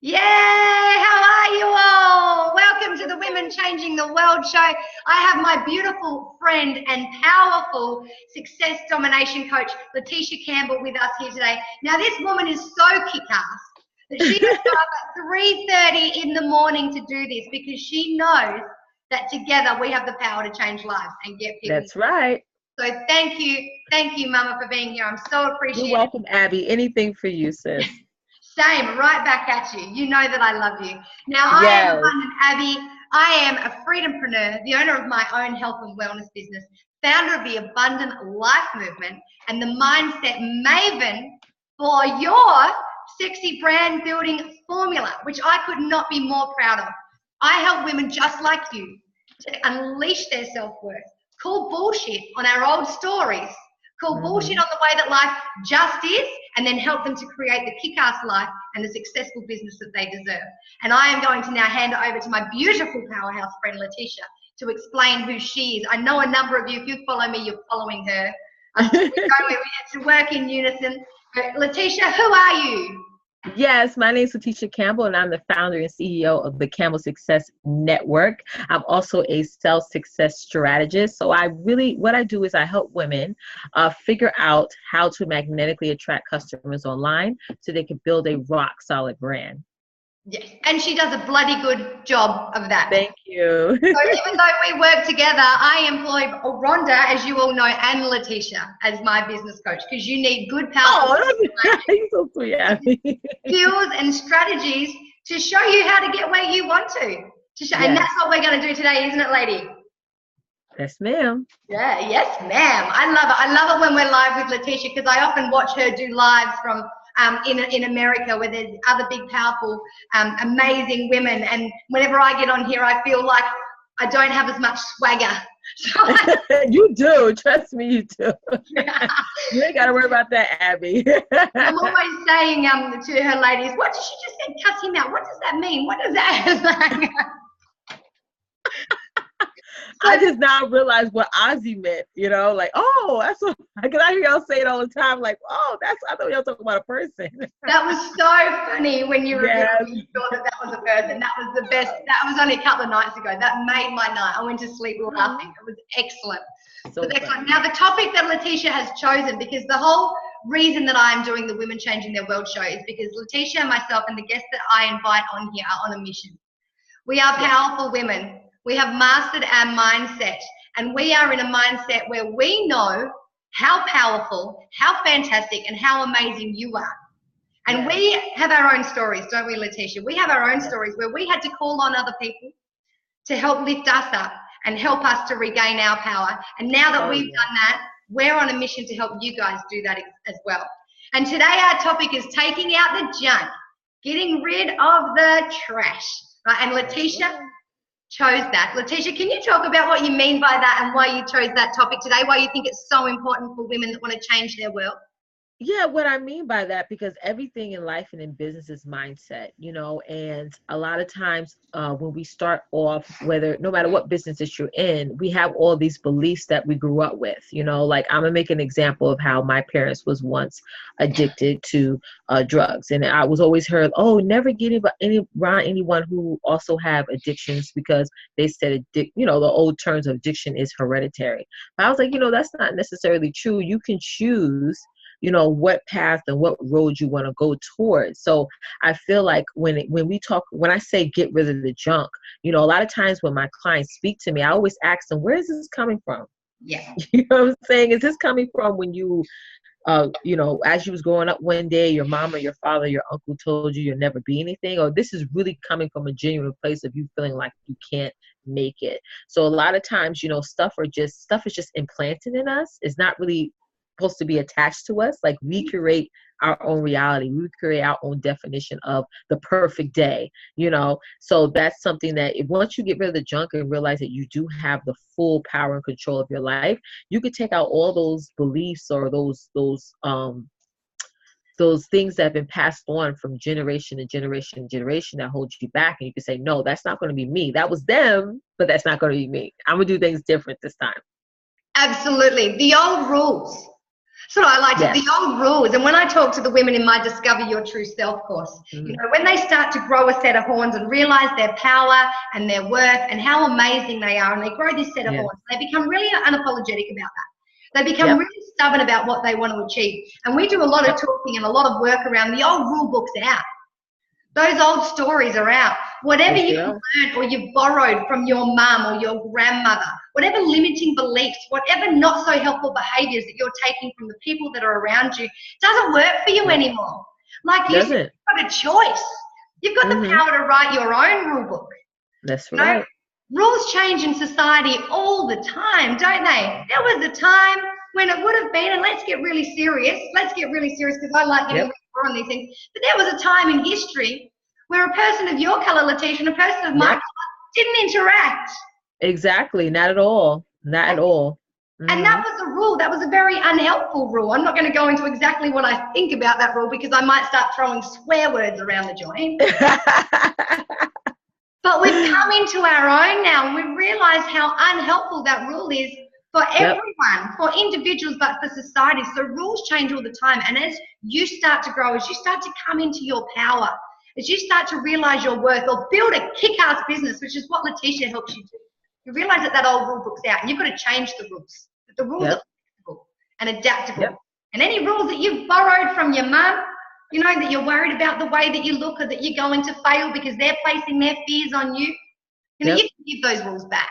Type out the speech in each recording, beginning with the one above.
Yeah, how are you all? Welcome to the Women Changing the World show. I have my beautiful friend and powerful success domination coach, Leticia Campbell, with us here today. Now, this woman is so kick-ass that she has got up at 3:30 in the morning to do this because she knows that together we have the power to change lives and get people. That's right. So thank you, Mama, for being here. I'm so appreciative. You're welcome, Abby. Anything for you, sis. Same, right back at you. You know that I love you. Now, Yes. I am Abundant Abby. I am a freedompreneur, the owner of my own health and wellness business, founder of the Abundant Life Movement, and the mindset maven for your sexy brand building formula, which I could not be more proud of. I help women just like you to unleash their self-worth, call bullshit on our old stories, call bullshit on the way that life just is, and then help them to create the kick-ass life and the successful business that they deserve. And I am going to now hand it over to my beautiful powerhouse friend, Leticia, to explain who she is. I know a number of you, if you follow me, you're following her. We get to work in unison. But Leticia, who are you? Yes, my name is Leticia Campbell, and I'm the founder and CEO of the Campbell Success Network. I'm also a self-success strategist. So what I do is I help women figure out how to magnetically attract customers online so they can build a rock-solid brand. Yes, and she does a bloody good job of that. Thank you. So even though we work together, I employ Rhonda, as you all know, and Leticia as my business coach because you need good, powerful you're so sweet, Abby. skills and strategies to show you how to get where you want to show. Yes. And that's what we're going to do today, isn't it, lady? Yes, ma'am. Yeah, yes, ma'am. I love it. I love it when we're live with Leticia because I often watch her do lives from in America where there's other big, powerful, amazing women. And whenever I get on here, I feel like I don't have as much swagger. So you do. Trust me, you do. You ain't got to worry about that, Abby. I'm always saying to her ladies, what did she just say? Cuss him out. What does that mean? What does that I just now realized what Ozzy meant, like, oh, that's what, because I hear y'all say it all the time, like, oh, I thought y'all talking about a person. That was so funny when you thought that was a person. That was the best. That was only a couple of nights ago. That made my night. I went to sleep laughing. It was excellent. So excellent. Now, the topic that Leticia has chosen, because the whole reason that I'm doing the Women Changing Their World show is because Leticia and myself and the guests that I invite on here are on a mission. We are powerful women. We have mastered our mindset, and we are in a mindset where we know how powerful, how fantastic, and how amazing you are. And we have our own stories, don't we, Leticia? We have our own stories where we had to call on other people to help lift us up and help us to regain our power. And now that we've done that, we're on a mission to help you guys do that as well. And today our topic is taking out the junk, getting rid of the trash. Right? And Leticia chose that. Leticia, can you talk about what you mean by that and why you chose that topic today, why you think it's so important for women that want to change their world? Yeah, what I mean by that, because everything in life and in business is mindset, and a lot of times when we start off, no matter what business that you're in, we have all these beliefs that we grew up with, like I'm gonna make an example of how my parents was once addicted to drugs. And I was always heard, oh, never get around anyone who also have addictions because they said, the old terms of addiction is hereditary. But I was like, that's not necessarily true. You can choose what path and what road you want to go towards. So I feel like when I say get rid of the junk, a lot of times when my clients speak to me, I always ask them, where is this coming from? Yeah. You know what I'm saying? Is this coming from when you, as you was growing up one day, your mom or your father, your uncle told you you'll never be anything? Or this is really coming from a genuine place of you feeling like you can't make it? So a lot of times, stuff is just implanted in us. It's not really supposed to be attached to us. Like we create our own reality. We create our own definition of the perfect day, So that's something that once you get rid of the junk and realize that you do have the full power and control of your life, you could take out all those beliefs or those things that have been passed on from generation to generation to generation that hold you back. And you can say, no, that's not going to be me. That was them. but that's not going to be me. I'm going to do things different this time. Absolutely. The old rules. So I liked it, the old rules. And when I talk to the women in my Discover Your True Self course, you know, when they start to grow a set of horns and realize their power and their worth and how amazing they are, and they grow this set of horns, they become really unapologetic about that. They become really stubborn about what they want to achieve. And we do a lot of talking and a lot of work around the old rule books out. Those old stories are out. Whatever you've learned or you've borrowed from your mum or your grandmother, whatever limiting beliefs, whatever not so helpful behaviors that you're taking from the people that are around you, doesn't work for you anymore. Like you've got a choice. You've got the power to write your own rule book. That's right. Rules change in society all the time, don't they? There was a time when it would have been, and let's get really serious. Let's get really serious because I like getting on these things. But there was a time in history where a person of your color, Leticia, and a person of my color didn't interact. Exactly. Not at all. Not at all. And that was a rule. That was a very unhelpful rule. I'm not going to go into exactly what I think about that rule because I might start throwing swear words around the joint. But we've come into our own now and we've realized how unhelpful that rule is for everyone, for individuals, but for society. So rules change all the time. And as you start to grow, as you start to come into your power, as you start to realize your worth or build a kick-ass business, which is what Leticia helps you do, you realize that old rule book's out and you've got to change the rules. But the rules are flexible and adaptable. And any rules that you've borrowed from your mum, you know, that you're worried about the way that you look or that you're going to fail because they're placing their fears on you, you know, you can give those rules back.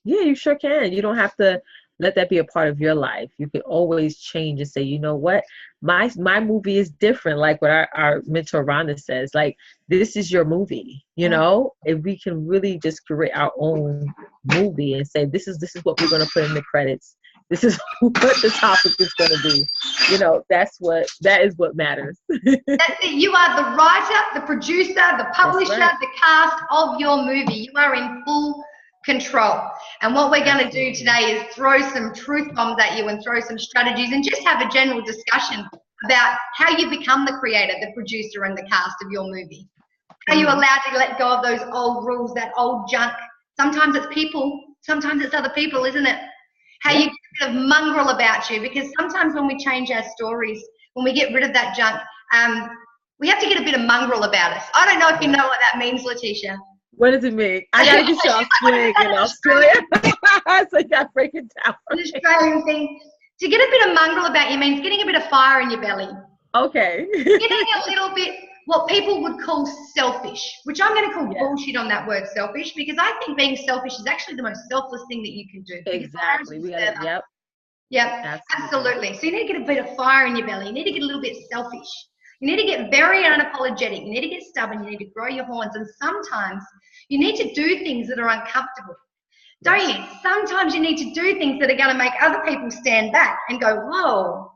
Yeah, you sure can. You don't have to let that be a part of your life. You can always change and say, you know what, my movie is different. Like what our mentor Rhonda says, like, this is your movie, you know, if we can really just create our own movie and say, this is what we're going to put in the credits. This is what the topic is going to be. You know, that is what matters. That's it. You are the writer, the producer, the publisher, the cast of your movie. You are in full control. And what we're going to do today is throw some truth bombs at you and throw some strategies and just have a general discussion about how you become the creator, the producer, and the cast of your movie. Are you allowed to let go of those old rules, that old junk? Sometimes it's people, sometimes it's other people, isn't it? How you get a bit of mongrel about you, because sometimes when we change our stories, when we get rid of that junk, we have to get a bit of mongrel about us. I don't know if you know what that means, Leticia. What does it mean? I gotta get you off swing in Australia. So you gotta break it down. An Australian thing. To get a bit of mongrel about you means getting a bit of fire in your belly. Okay. Getting a little bit, what people would call selfish, which I'm going to call bullshit on that word selfish, because I think being selfish is actually the most selfless thing that you can do. Exactly. We got it. Yep. Absolutely. So you need to get a bit of fire in your belly. You need to get a little bit selfish. You need to get very unapologetic. You need to get stubborn. You need to grow your horns. And sometimes you need to do things that are uncomfortable. Don't you? Sometimes you need to do things that are going to make other people stand back and go, whoa,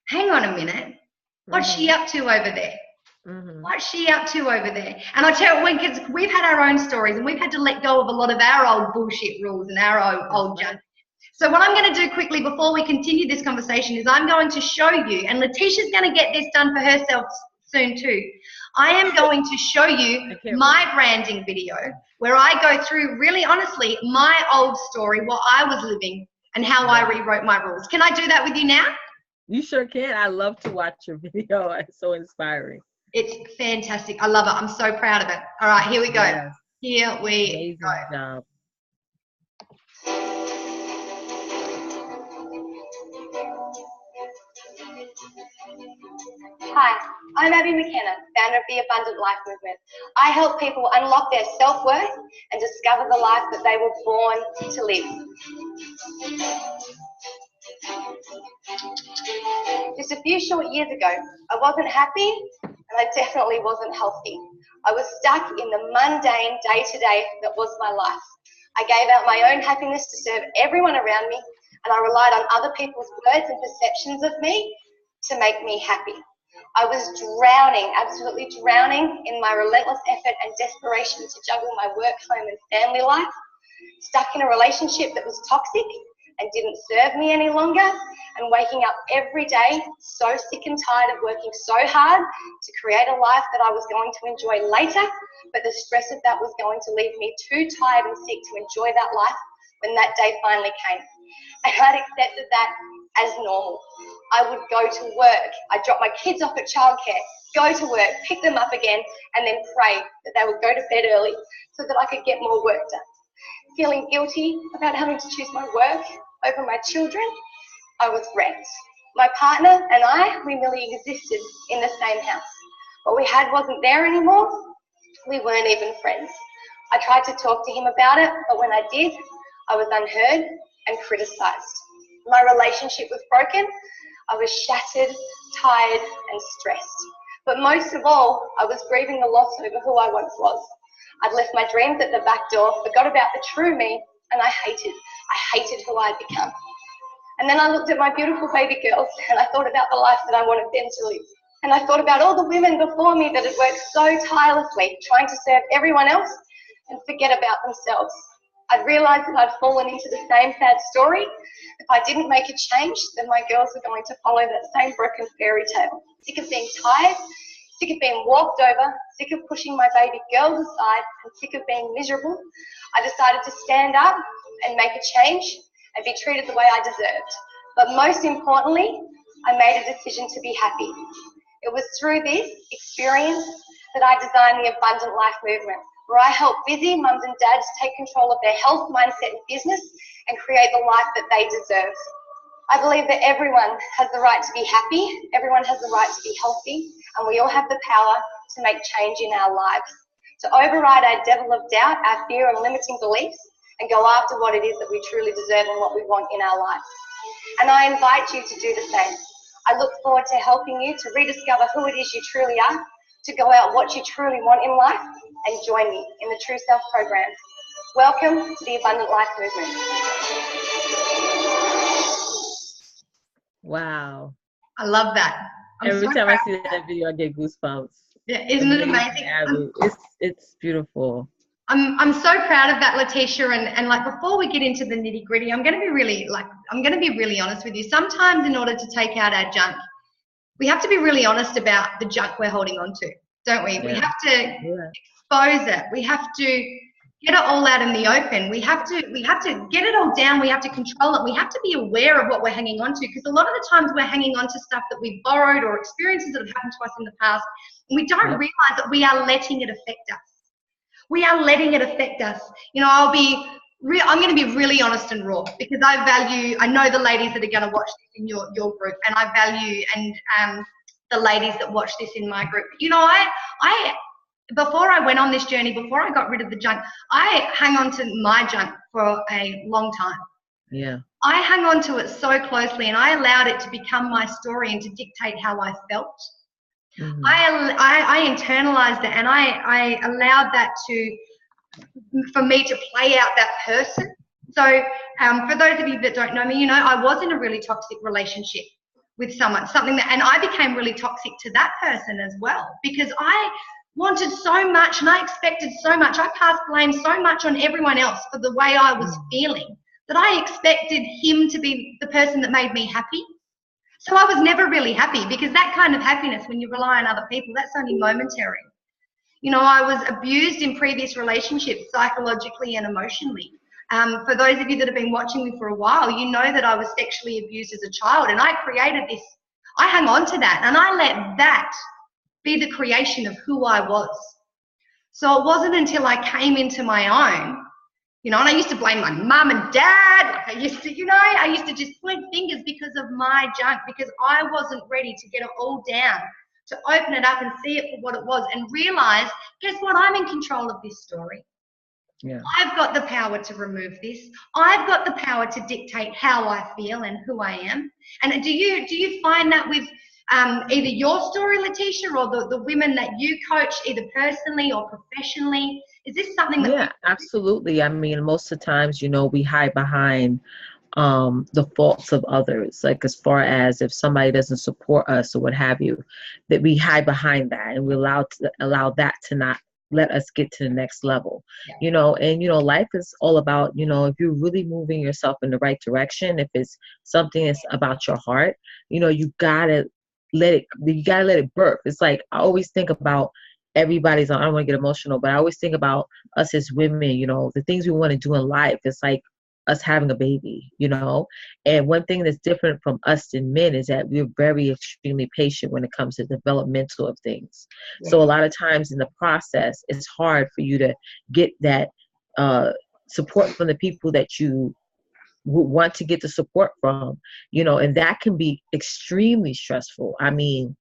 hang on a minute. What's she up to over there? What's she up to over there? And I tell you, because we've had our own stories and we've had to let go of a lot of our old bullshit rules and our old junk. So what I'm going to do quickly before we continue this conversation is I'm going to show you, and Leticia's going to get this done for herself soon too. I am going to show you my branding video where I go through, really honestly, my old story, what I was living and how I rewrote my rules. Can I do that with you now? You sure can. I love to watch your video. It's so inspiring. It's fantastic. I love it. I'm so proud of it. All right, here we go. Yes. Here we go. Job. Hi, I'm Abby McKenna, founder of the Abundant Life Movement. I help people unlock their self-worth and discover the life that they were born to live. Just a few short years ago, I wasn't happy and I definitely wasn't healthy. I was stuck in the mundane day-to-day that was my life. I gave out my own happiness to serve everyone around me, and I relied on other people's words and perceptions of me to make me happy. I was drowning, absolutely drowning in my relentless effort and desperation to juggle my work, home and family life, stuck in a relationship that was toxic, and didn't serve me any longer, and waking up every day so sick and tired of working so hard to create a life that I was going to enjoy later, but the stress of that was going to leave me too tired and sick to enjoy that life when that day finally came. And I'd accepted that as normal. I would go to work, I'd drop my kids off at childcare, go to work, pick them up again, and then pray that they would go to bed early so that I could get more work done. Feeling guilty about having to choose my work over my children, I was wrecked. My partner and I, we merely existed in the same house. What we had wasn't there anymore. We weren't even friends. I tried to talk to him about it, but when I did, I was unheard and criticised. My relationship was broken. I was shattered, tired, and stressed. But most of all, I was grieving the loss over who I once was. I'd left my dreams at the back door, forgot about the true me, and I hated who I'd become. And then I looked at my beautiful baby girls, and I thought about the life that I wanted them to live. And I thought about all the women before me that had worked so tirelessly, trying to serve everyone else and forget about themselves. I'd realised that I'd fallen into the same sad story. If I didn't make a change, then my girls were going to follow that same broken fairy tale. Sick of being tired, sick of being walked over, sick of pushing my baby girls aside, and sick of being miserable, I decided to stand up and make a change and be treated the way I deserved. But most importantly, I made a decision to be happy. It was through this experience that I designed the Abundant Life Movement, where I help busy mums and dads take control of their health, mindset, and business and create the life that they deserve. I believe that everyone has the right to be happy, everyone has the right to be healthy, and we all have the power to make change in our lives, to override our devil of doubt, our fear and limiting beliefs, and go after what it is that we truly deserve and what we want in our lives. And I invite you to do the same. I look forward to helping you to rediscover who it is you truly are, to go out what you truly want in life, and join me in the True Self program. Welcome to the Abundant Life Movement. Wow. I love that. Every time I see that video, I get goosebumps. Yeah, isn't it amazing? It's beautiful. I'm so proud of that, Leticia, and like before we get into the nitty gritty, I'm going to be really honest with you. Sometimes in order to take out our junk, we have to be really honest about the junk we're holding on to, don't we? Yeah. We have to expose it. We have to get it all out in the open. We have to get it all down. We have to control it. We have to be aware of what we're hanging on to, because a lot of the times we're hanging on to stuff that we've borrowed or experiences that have happened to us in the past, and we don't realize that we are letting it affect us. We are letting it affect us. You know, I'm going to be really honest and raw, because I know the ladies that are going to watch this in your group, and I value the ladies that watch this in my group. You know, I before I went on this journey, before I got rid of the junk, I hung on to my junk for a long time. Yeah. I hung on to it so closely, and I allowed it to become my story and to dictate how I felt. Mm-hmm. I internalized it, and I allowed that for me to play out that person. So for those of you that don't know me, you know, I was in a really toxic relationship with someone, and I became really toxic to that person as well, because I wanted so much and I expected so much. I passed blame so much on everyone else for the way I was feeling, that I expected him to be the person that made me happy. So I was never really happy, because that kind of happiness, when you rely on other people, that's only momentary. You know, I was abused in previous relationships, psychologically and emotionally. For those of you that have been watching me for a while, you know that I was sexually abused as a child, and I created this. I hung on to that, and I let that be the creation of who I was. So it wasn't until I came into my own, you know, and I used to blame my mum and dad. Like I used to just point fingers because of my junk, because I wasn't ready to get it all down, to open it up and see it for what it was, and realize, guess what? I'm in control of this story. Yeah. I've got the power to remove this. I've got the power to dictate how I feel and who I am. And do you find that with either your story, Leticia, or the women that you coach, either personally or professionally? Is this something that... Yeah, absolutely. I mean, most of the times, you know, we hide behind the faults of others, like as far as if somebody doesn't support us or what have you, that we hide behind that, and we allow that to not let us get to the next level, Yeah. And, life is all about, if you're really moving yourself in the right direction, if it's something that's about your heart, you gotta let it birth. It's like, I always think about everybody's, I don't want to get emotional, but I always think about us as women, the things we want to do in life. It's like us having a baby, and one thing that's different from us and men is that we're very extremely patient when it comes to developmental of things. Yeah. So a lot of times in the process, it's hard for you to get that support from the people that you want to get the support from, and that can be extremely stressful. I mean,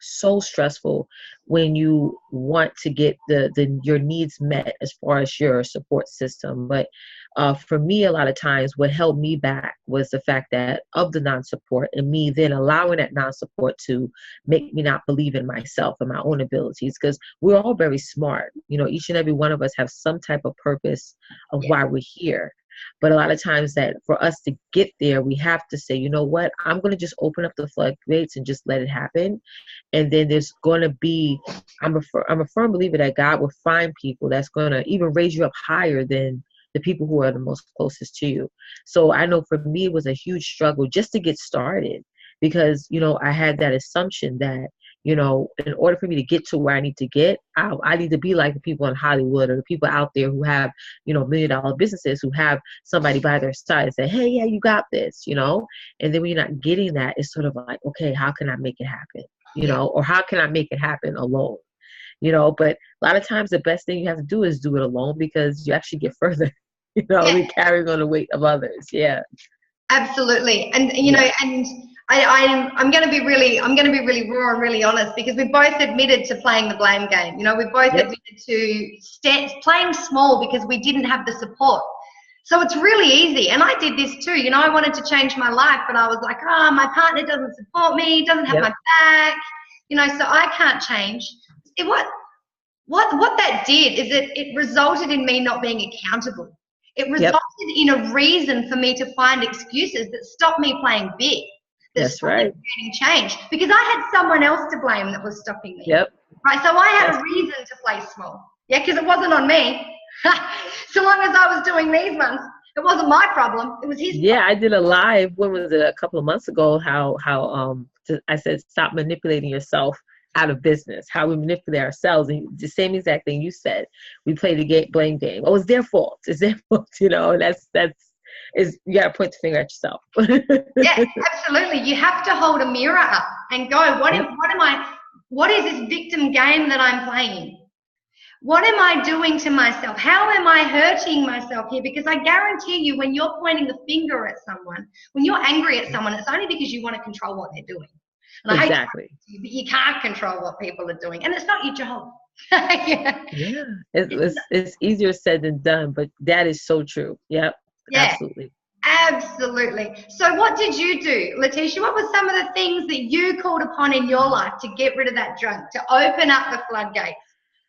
so stressful when you want to get your needs met as far as your support system. But for me, a lot of times what held me back was the fact that of the non-support, and me then allowing that non-support to make me not believe in myself and my own abilities, because we're all very smart. Each and every one of us have some type of purpose of why we're here. But a lot of times that for us to get there, we have to say, you know what, I'm going to just open up the floodgates and just let it happen. And then there's going to be, I'm a firm believer that God will find people that's going to even raise you up higher than the people who are the most closest to you. So I know for me, it was a huge struggle just to get started, because, I had that assumption that, in order for me to get to where I need to get, I need to be like the people in Hollywood or the people out there who have, $1 million businesses, who have somebody by their side and say, hey, yeah, you got this, And then when you're not getting that, it's sort of like, okay, how can I make it happen? Or how can I make it happen alone? But a lot of times the best thing you have to do is do it alone, because you actually get further, than carrying on the weight of others. Yeah. Absolutely. And, and I'm going to be really raw and really honest, because we both admitted to playing the blame game. We both admitted to playing small because we didn't have the support. So it's really easy. And I did this too. I wanted to change my life, but I was like, my partner doesn't support me, doesn't have my back, so I can't change. What that did is it resulted in me not being accountable. It resulted in a reason for me to find excuses that stopped me playing big. That's right. Creating change, because I had someone else to blame that was stopping me. Yep. Right. So I had a reason to play small. Yeah, because it wasn't on me. So long as I was doing these ones, it wasn't my problem. It was his problem. I did a live, when was it, a couple of months ago, how I said, stop manipulating yourself out of business, how we manipulate ourselves. And the same exact thing you said. We play the blame game. Oh, it's their fault. It's their fault, and that's you got to point the finger at yourself. Yeah, absolutely. You have to hold a mirror up and go, what is this victim game that I'm playing? What am I doing to myself? How am I hurting myself here? Because I guarantee you, when you're pointing the finger at someone, when you're angry at someone, it's only because you want to control what they're doing. And exactly. But you can't control what people are doing, and it's not your job. It's easier said than done, but that is so true. Yep. Yeah, absolutely. So what did you do, Leticia? What were some of the things that you called upon in your life to get rid of that junk, to open up the floodgates?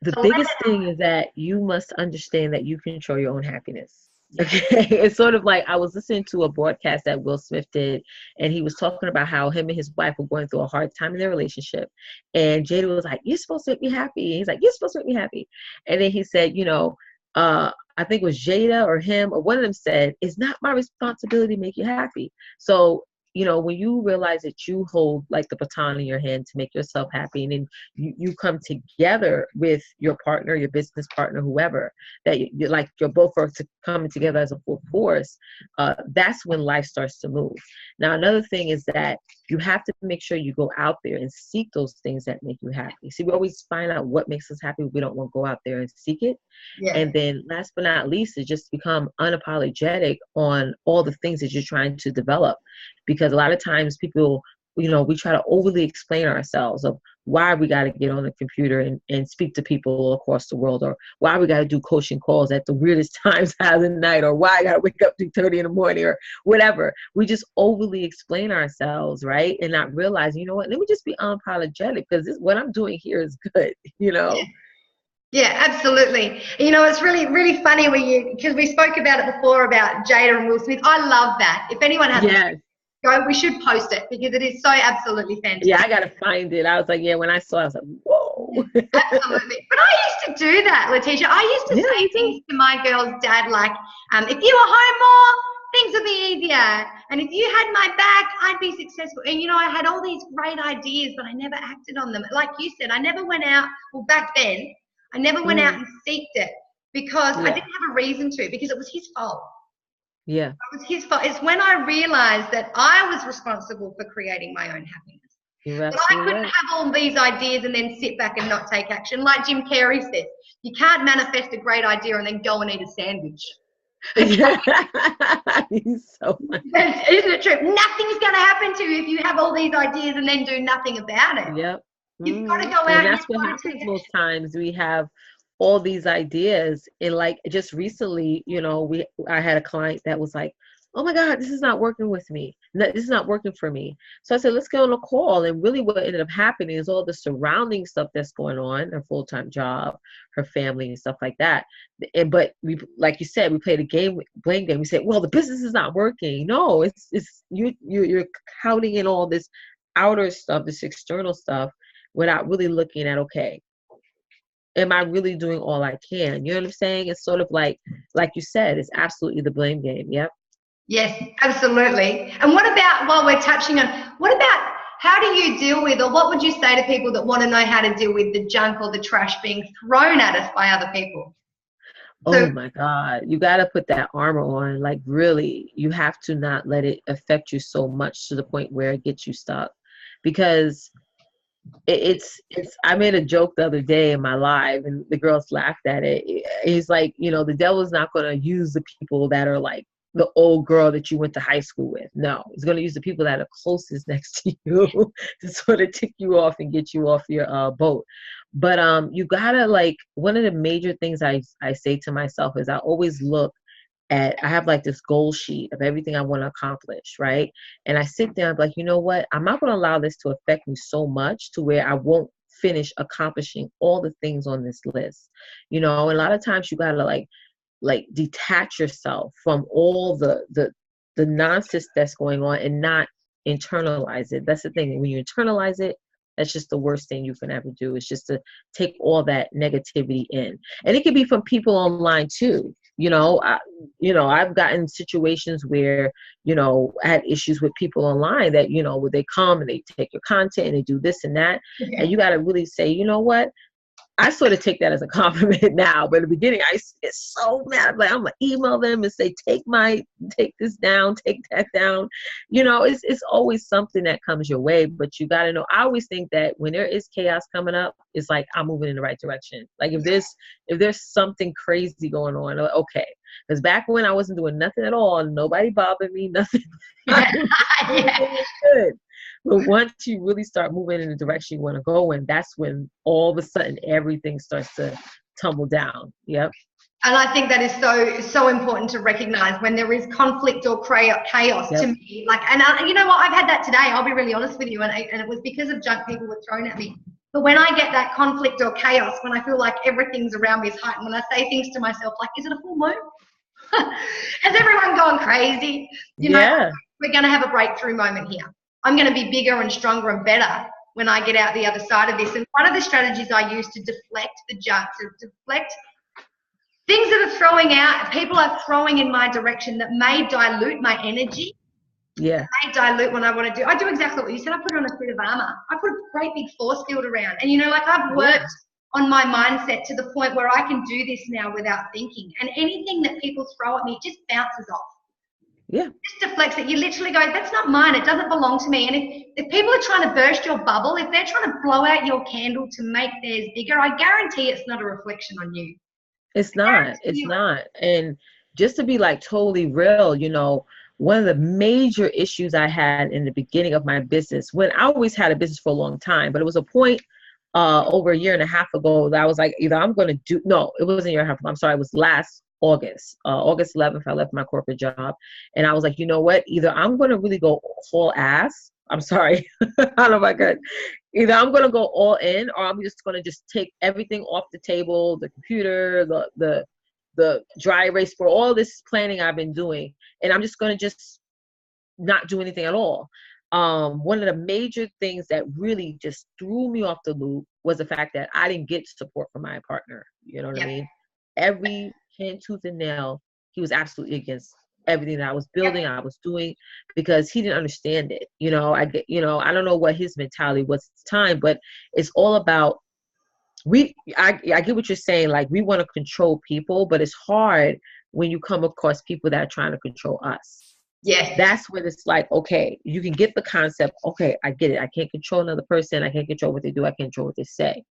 The biggest thing is that you must understand that you control your own happiness. Okay. It's sort of like, I was listening to a broadcast that Will Smith did, and he was talking about how him and his wife were going through a hard time in their relationship. And Jada was like, you're supposed to make me happy. And he's like, you're supposed to make me happy. And then he said, I think it was Jada or him or one of them said, it's not my responsibility to make you happy. So, when you realize that you hold like the baton in your hand to make yourself happy, and then you come together with your partner, your business partner, whoever, that you're both are coming together as a full force, that's when life starts to move. Now, another thing is that you have to make sure you go out there and seek those things that make you happy. See, we always find out what makes us happy. We don't want to go out there and seek it. Yeah. And then last but not least is just become unapologetic on all the things that you're trying to develop. Because a lot of times people, we try to overly explain ourselves of why we got to get on the computer and speak to people across the world, or why we got to do coaching calls at the weirdest times of the night, or why I got to wake up 2:30 in the morning, or whatever. We just overly explain ourselves, right? And not realize, let me just be unapologetic, because what I'm doing here is good, Yeah, absolutely. It's really, really funny because we spoke about it before about Jada and Will Smith. I love that. If anyone hasn't, we should post it, because it is so absolutely fantastic. Yeah, I gotta find it. I was like, when I saw it, I was like, whoa. Absolutely. But I used to do that, Leticia. I used to say things to my girl's dad like, if you were home more, things would be easier. And if you had my back, I'd be successful. And, I had all these great ideas, but I never acted on them. Like you said, I never went out, well, back then, I never went out and seeked it because I didn't have a reason to, because it was his fault. Yeah. It was his fault. It's when I realized that I was responsible for creating my own happiness. But I couldn't have all these ideas and then sit back and not take action. Like Jim Carrey says, you can't manifest a great idea and then go and eat a sandwich. Okay? He's so funny. Isn't it true? Nothing's going to happen to you if you have all these ideas and then do nothing about it. Yep. You've got to go out and that's what happens most times. We have all these ideas, and like just recently, I had a client that was like, oh my God, this is not working with me. This is not working for me. So I said, let's get on a call. And really what ended up happening is all the surrounding stuff that's going on, her full-time job, her family and stuff like that. But we, like you said, we played a blame game. We said, well, the business is not working. No, it's you're counting in all this outer stuff, this external stuff, without really looking at, okay, am I really doing all I can? You know what I'm saying? It's sort of like you said, it's absolutely the blame game. Yep. Yes, absolutely. And what about, while we're touching on, what about how do you deal with, or what would you say to people that want to know how to deal with the junk or the trash being thrown at us by other people? Oh my God, you got to put that armor on. Like really, you have to not let it affect you so much to the point where it gets you stuck. Because I made a joke the other day in my live and the girls laughed at it. It's like, the devil's not going to use the people that are like the old girl that you went to high school with. No, he's going to use the people that are closest next to you to sort of tick you off and get you off your boat. But you gotta, like, one of the major things I say to myself is I always look at, I have like this goal sheet of everything I want to accomplish, right? And I sit down like, you know what? I'm not going to allow this to affect me so much to where I won't finish accomplishing all the things on this list. And a lot of times you gotta like detach yourself from all the nonsense that's going on and not internalize it. That's the thing. When you internalize it, that's just the worst thing you can ever do. It's just to take all that negativity in. And it could be from people online too. I've gotten situations where, I had issues with people online that, where they come and they take your content and they do this and that. Yeah. And you got to really say, you know what? I sort of take that as a compliment now, but in the beginning I get so mad. Like, I'm gonna email them and say, take this down, take that down. It's always something that comes your way, but you got to know. I always think that when there is chaos coming up, it's like I'm moving in the right direction. Like if there's something crazy going on, okay. Because back when I wasn't doing nothing at all, nobody bothered me, nothing. Good. But once you really start moving in the direction you want to go in, that's when all of a sudden everything starts to tumble down. Yep. And I think that is so important to recognize when there is conflict or chaos. Yep. To me. You know what? I've had that today. I'll be really honest with you. And it was because of junk people were thrown at me. But when I get that conflict or chaos, when I feel like everything's around me is heightened, when I say things to myself like, is it a full moon? Has everyone gone crazy? You know, we're going to have a breakthrough moment here. I'm going to be bigger and stronger and better when I get out the other side of this. And one of the strategies I use to deflect the junk, to deflect things that are people are throwing in my direction that may dilute my energy. Yeah. May dilute what I want to do. I do exactly what you said. I put on a suit of armor. I put a great big force field around. And, I've worked on my mindset to the point where I can do this now without thinking. And anything that people throw at me just bounces off. Yeah. Just deflects it. You literally go, that's not mine. It doesn't belong to me. And if people are trying to burst your bubble, if they're trying to blow out your candle to make theirs bigger, I guarantee it's not a reflection on you. It's not. It's not. And just to be like totally real, one of the major issues I had in the beginning of my business, when I always had a business for a long time, but it was a point over a year and a half ago that I was like, either I'm going to do, no, it wasn't a year and a half. I'm sorry. It was last August 11th, I left my corporate job. And I was like, you know what? Either I'm going to really go full ass. I'm sorry. I don't know if I could. Either I'm going to go all in, or I'm just going to just take everything off the table, the computer, the dry erase board, all this planning I've been doing. And I'm just going to just not do anything at all. one of the major things that really just threw me off the loop was the fact that I didn't get support from my partner. You know what I mean? Every hand, tooth, and nail, he was absolutely against everything that I was building, I was doing, because he didn't understand it. You know, I don't know what his mentality was at the time, but it's all about, I get what you're saying. Like, we want to control people, but it's hard when you come across people that are trying to control us. Yes. That's when it's like, okay, you can get the concept. Okay, I get it. I can't control another person. I can't control what they do. I can't control what they say.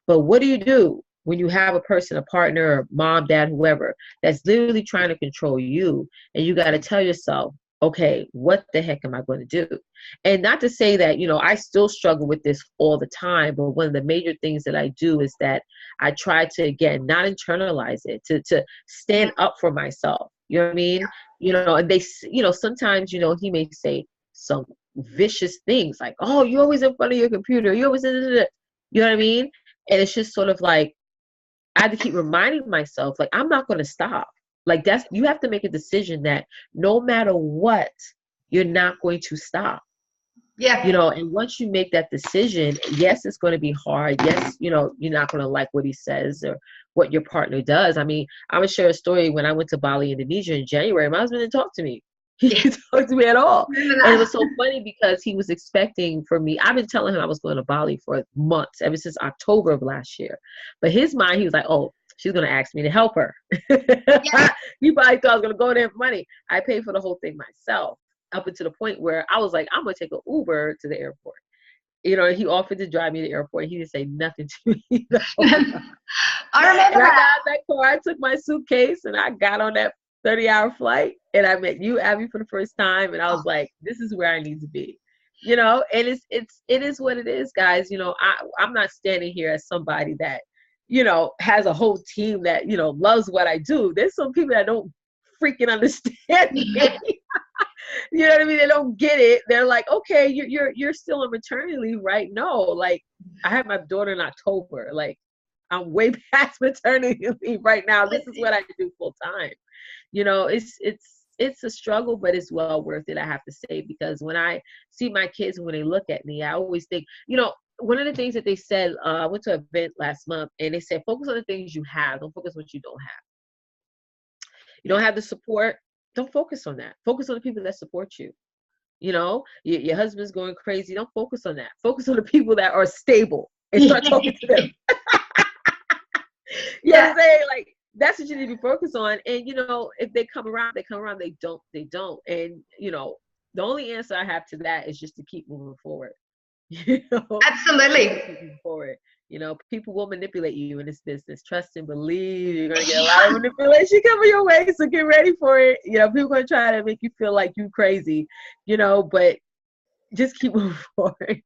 But what do you do when you have a person, a partner, or mom, dad, whoever, that's literally trying to control you? And you got to tell yourself, okay, what the heck am I going to do? And not to say that, you know, I still struggle with this all the time, but one of the major things that I do is that I try to, again, not internalize it, to stand up for myself. You know what I mean? You know, and they, you know, sometimes, you know, he may say some vicious things like, oh, you're always in front of your computer. You always, you know what I mean? And it's just sort of like, I had to keep reminding myself, like, I'm not going to stop. Like, you have to make a decision that no matter what, you're not going to stop. Yeah. You know, and once you make that decision, yes, it's going to be hard. Yes, you know, you're not going to like what he says or what your partner does. I mean, I'm going to share a story. When I went to Bali, Indonesia in January, my husband didn't talk to me. He didn't talk to me at all. And it was so funny because he was expecting for me. I've been telling him I was going to Bali for months, ever since October of last year. But his mind, he was like, oh, she's going to ask me to help her. Yeah. He probably thought I was going to go there for money. I paid for the whole thing myself, up until the point where I was like, I'm going to take an Uber to the airport. You know, he offered to drive me to the airport. He didn't say nothing to me. I remember I got out that car, I took my suitcase, and I got on that 30-hour flight, and I met you, Abby, for the first time, and I was like, this is where I need to be. You know, and it is what it is, guys. You know, I'm not standing here as somebody that, you know, has a whole team that, you know, loves what I do. There's some people that don't freaking understand me. You know what I mean? They don't get it. They're like, okay, you're still on maternity leave, right? No, like, I had my daughter in October. Like, I'm way past maternity leave right now. This is what I do full time. You know, it's a struggle, but it's well worth it, I have to say, because when I see my kids, when they look at me, I always think, you know, one of the things that they said, I went to an event last month, and they said, focus on the things you have. Don't focus on what you don't have. You don't have the support. Don't focus on that. Focus on the people that support you. You know, your husband's going crazy. Don't focus on that. Focus on the people that are stable and start talking to them. You know what I'm saying? Like, that's what you need to be focused on. And, you know, if they come around, they come around. They don't. And, you know, the only answer I have to that is just to keep moving forward. You know? Absolutely. Keep moving forward. You know, people will manipulate you in this business. Trust and believe. You're going to get a lot of manipulation coming your way, so get ready for it. You know, people are going to try to make you feel like you crazy, you know, but just keep moving forward.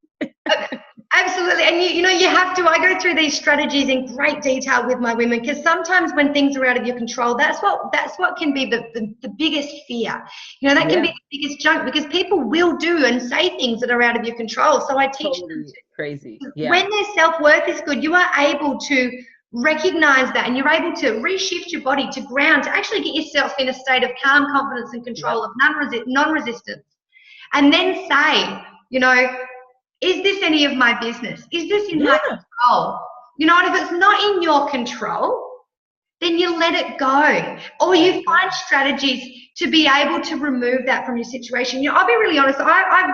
Absolutely. And you know, I go through these strategies in great detail with my women, because sometimes when things are out of your control, that's what can be the biggest fear. You know, that can be the biggest junk, because people will do and say things that are out of your control. So I teach them crazy. When their self-worth is good, you are able to recognize that, and you're able to reshift your body to ground, to actually get yourself in a state of calm, confidence, and control, of non-resistance. And then say, you know, is this any of my business? Is this in my control? You know, and if it's not in your control, then you let it go. Or you find strategies to be able to remove that from your situation. You know, I'll be really honest, I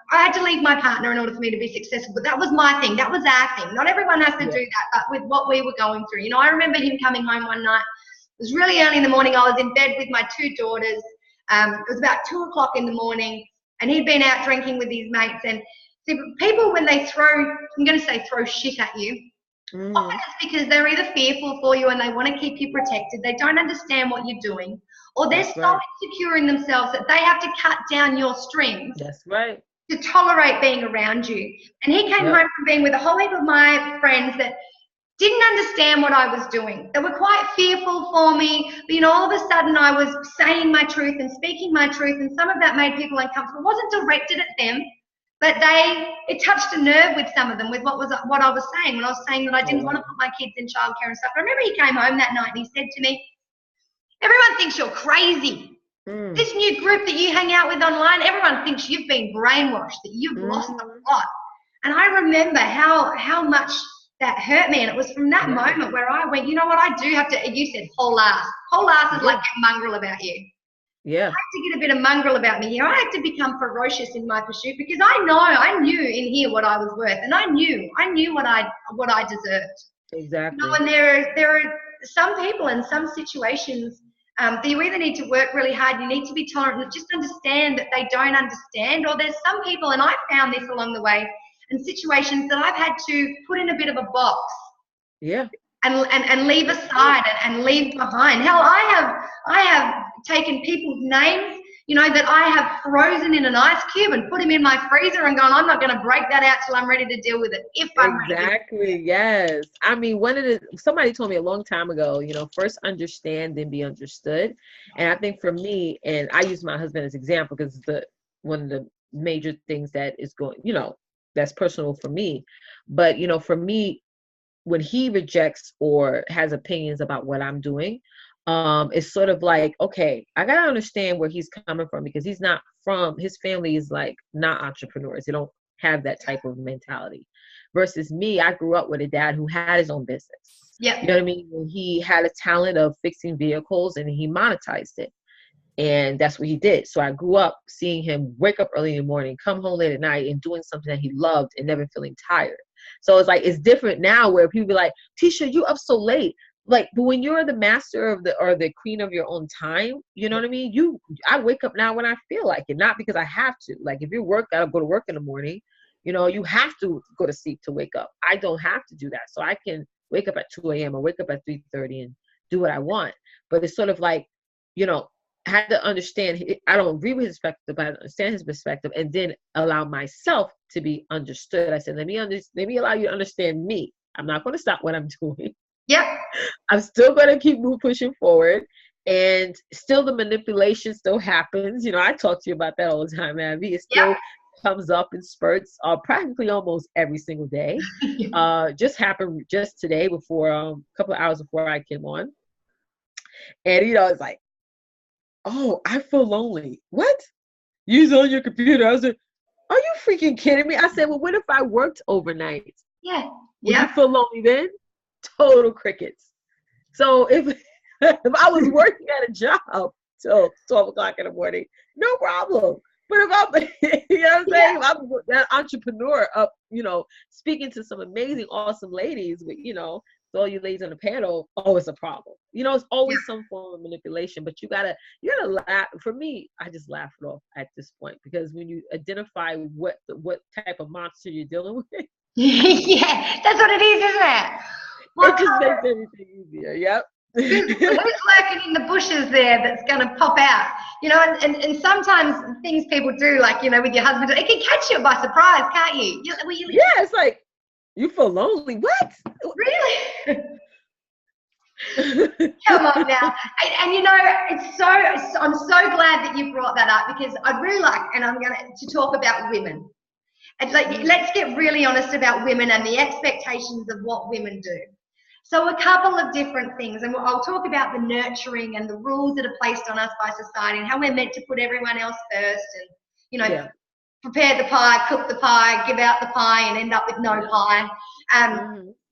had to leave my partner in order for me to be successful, but that was my thing. That was our thing. Not everyone has to do that, but with what we were going through. You know, I remember him coming home one night. It was really early in the morning. I was in bed with my two daughters. It was about 2 o'clock in the morning, and he'd been out drinking with his mates. And see, people, when they throw shit at you, often it's because they're either fearful for you and they want to keep you protected. They don't understand what you're doing, or they're so insecure in themselves that they have to cut down your strings. That's right. To tolerate being around you. And he came home from being with a whole heap of my friends that didn't understand what I was doing. They were quite fearful for me, but, you know, all of a sudden I was saying my truth and speaking my truth, and some of that made people uncomfortable. It wasn't directed at them, but it touched a nerve with some of them with what I was saying, when I was saying that I didn't want to put my kids in childcare and stuff. I remember he came home that night and he said to me, everyone thinks you're crazy. This new group that you hang out with online, everyone thinks you've been brainwashed, that you've lost a lot. And I remember how much that hurt me. And it was from that moment where I went, you know what, I do have to, you said whole ass. Whole ass is like a mongrel about you. Yeah. I have to get a bit of mongrel about me here. I have to become ferocious in my pursuit because I knew in here what I was worth, and I knew what I deserved. Exactly. You know, and there are some people in some situations that you either need to work really hard, you need to be tolerant, and just understand that they don't understand. Or there's some people, and I found this along the way, in situations that I've had to put in a bit of a box. Yeah. And leave aside and leave behind. Hell, I have taken people's names, you know, that I have frozen in an ice cube and put them in my freezer and gone, I'm not going to break that out till I'm ready to deal with it. Exactly. Yes. I mean, somebody told me a long time ago, you know, first understand, then be understood. And I think for me, and I use my husband as example because it's one of the major things that is going, you know, that's personal for me. But, you know, for me, when he rejects or has opinions about what I'm doing, it's sort of like, okay, I gotta understand where he's coming from because his family is like not entrepreneurs. They don't have that type of mentality. Versus me, I grew up with a dad who had his own business. Yeah. You know what I mean? He had a talent of fixing vehicles and he monetized it. And that's what he did. So I grew up seeing him wake up early in the morning, come home late at night and doing something that he loved and never feeling tired. So it's like, it's different now where people be like, Tisha, you up so late. Like, but when you're the master or the queen of your own time, you know what I mean? I wake up now when I feel like it, not because I have to. Like if you gotta go to work in the morning, you know, you have to go to sleep to wake up. I don't have to do that. So I can wake up at 2 a.m. or wake up at 3:30 and do what I want. But it's sort of like, you know, I had to understand, I don't agree with his perspective, but I understand his perspective and then allow myself to be understood. I said, let me allow you to understand me. I'm not going to stop what I'm doing. Yep. I'm still going to keep pushing forward. And still the manipulation still happens. You know, I talk to you about that all the time, Abby. It still comes up in spurts practically almost every single day. Just happened just today before, a couple of hours before I came on. And, you know, it's like, oh, I feel lonely. What? You're on your computer. I was like, are you freaking kidding me? I said, well, what if I worked overnight? Yeah. Would you feel lonely then? Total crickets. So if I was working at a job till 12 o'clock in the morning, no problem. But if I'm, you know what I'm saying? If I'm that entrepreneur up, you know, speaking to some amazing, awesome ladies with, you know, all you ladies on the panel, oh, it's a problem. You know, it's always some form of manipulation, but you gotta laugh. For me, I just laugh it off at this point because when you identify what type of monster you're dealing with, that's what it is, isn't it? It just makes everything easier. Yep. Who's lurking in the bushes there that's going to pop out? You know, and sometimes things people do, like, you know, with your husband, it can catch you by surprise, can't you? Yeah, it's like, you feel lonely. What? Really? Come on now. And you know, I'm so glad that you brought that up because I'd really like, and I'm going to talk about women. And like, let's get really honest about women and the expectations of what women do. So a couple of different things, and I'll talk about the nurturing and the rules that are placed on us by society and how we're meant to put everyone else first and, you know, prepare the pie, cook the pie, give out the pie and end up with no pie.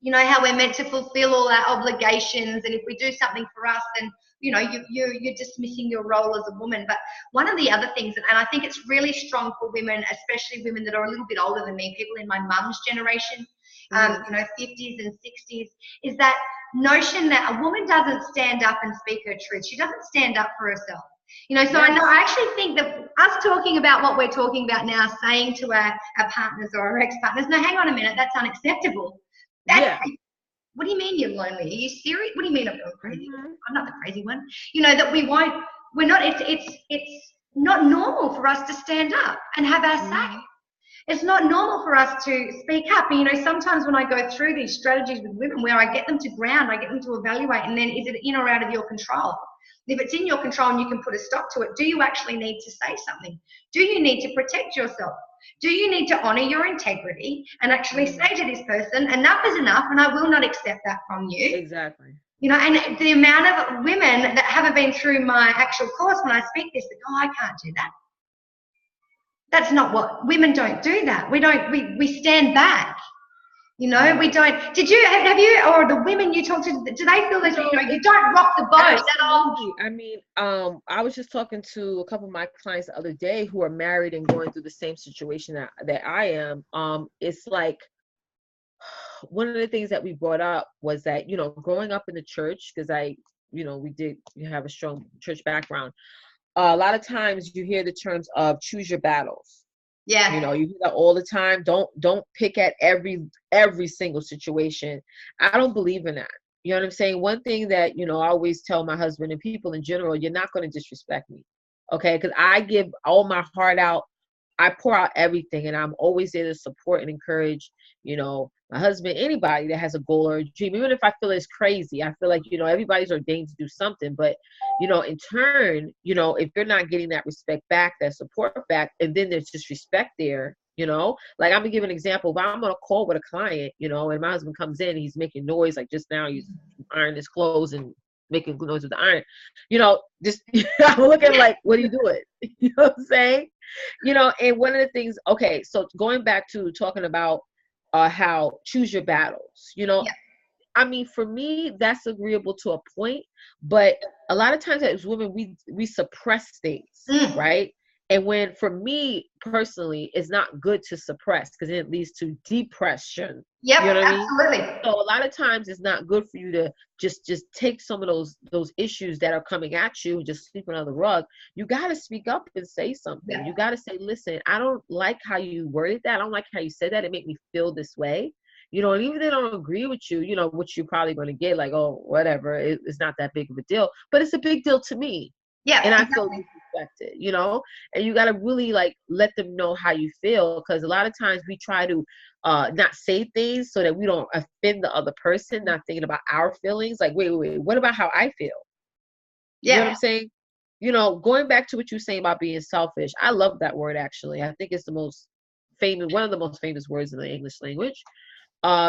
You know, how we're meant to fulfill all our obligations, and if we do something for us, then, you know, you're dismissing your role as a woman. But one of the other things, and I think it's really strong for women, especially women that are a little bit older than me, people in my mum's generation, you know, 50s and 60s, is that notion that a woman doesn't stand up and speak her truth. She doesn't stand up for herself. You know, so I actually think that us talking about what we're talking about now, saying to our partners or our ex-partners, no, hang on a minute, that's unacceptable. What do you mean you're lonely? Are you serious? What do you mean I'm not crazy? I'm not the crazy one. You know, that we're not, it's not normal for us to stand up and have our say. It's not normal for us to speak up. And, you know, sometimes when I go through these strategies with women where I get them to ground, I get them to evaluate, and then is it in or out of your control? If it's in your control and you can put a stop to it, do you actually need to say something? Do you need to protect yourself? Do you need to honor your integrity and actually say to this person, enough is enough and I will not accept that from you? Exactly. You know, and the amount of women that haven't been through my actual course, when I speak this, they go, oh, I can't do that. That's not what, women don't do that. We stand back. You know, we don't. Have you, or the women you talk to, do they feel that, you don't rock the boat at all? I mean, I was just talking to a couple of my clients the other day who are married and going through the same situation that I am. It's like, one of the things that we brought up was that, growing up in the church, because we have a strong church background. A lot of times you hear the terms of choose your battles. Yeah. You hear that all the time. Don't pick at every single situation. I don't believe in that. You know what I'm saying? One thing that, I always tell my husband and people in general, you're not going to disrespect me. Okay. Because I give all my heart out. I pour out everything, and I'm always there to support and encourage, my husband, anybody that has a goal or a dream. Even if I feel it's crazy, I feel like, everybody's ordained to do something. But, in turn, if you're not getting that respect back, that support back, and then there's disrespect there, like I'm gonna give an example. If I'm on a call with a client, and my husband comes in, he's making noise, like just now he's ironing his clothes and making noise with the iron, just I'm looking like, what are you doing? You know what I'm saying? And one of the things, okay, so going back to talking about how choose your battles, Yeah. I mean, for me, that's agreeable to a point, but a lot of times as women, we suppress things, right? And when, for me personally, it's not good to suppress, because it leads to depression. Yep, you know what absolutely. I mean? So a lot of times it's not good for you to just take some of those issues that are coming at you and just sweep under the rug. You got to speak up and say something. Yeah. You got to say, listen, I don't like how you worded that. I don't like how you said that. It made me feel this way. And even if they don't agree with you, which you're probably going to get like, oh, whatever, it's not that big of a deal, but it's a big deal to me. Yeah. And I exactly. feel disrespected, and you got to really like let them know how you feel. Because a lot of times we try to not say things so that we don't offend the other person, not thinking about our feelings. Like, wait, what about how I feel? Yeah. You know what I'm saying? Going back to what you're saying about being selfish, I love that word, actually. I think it's one of the most famous words in the English language.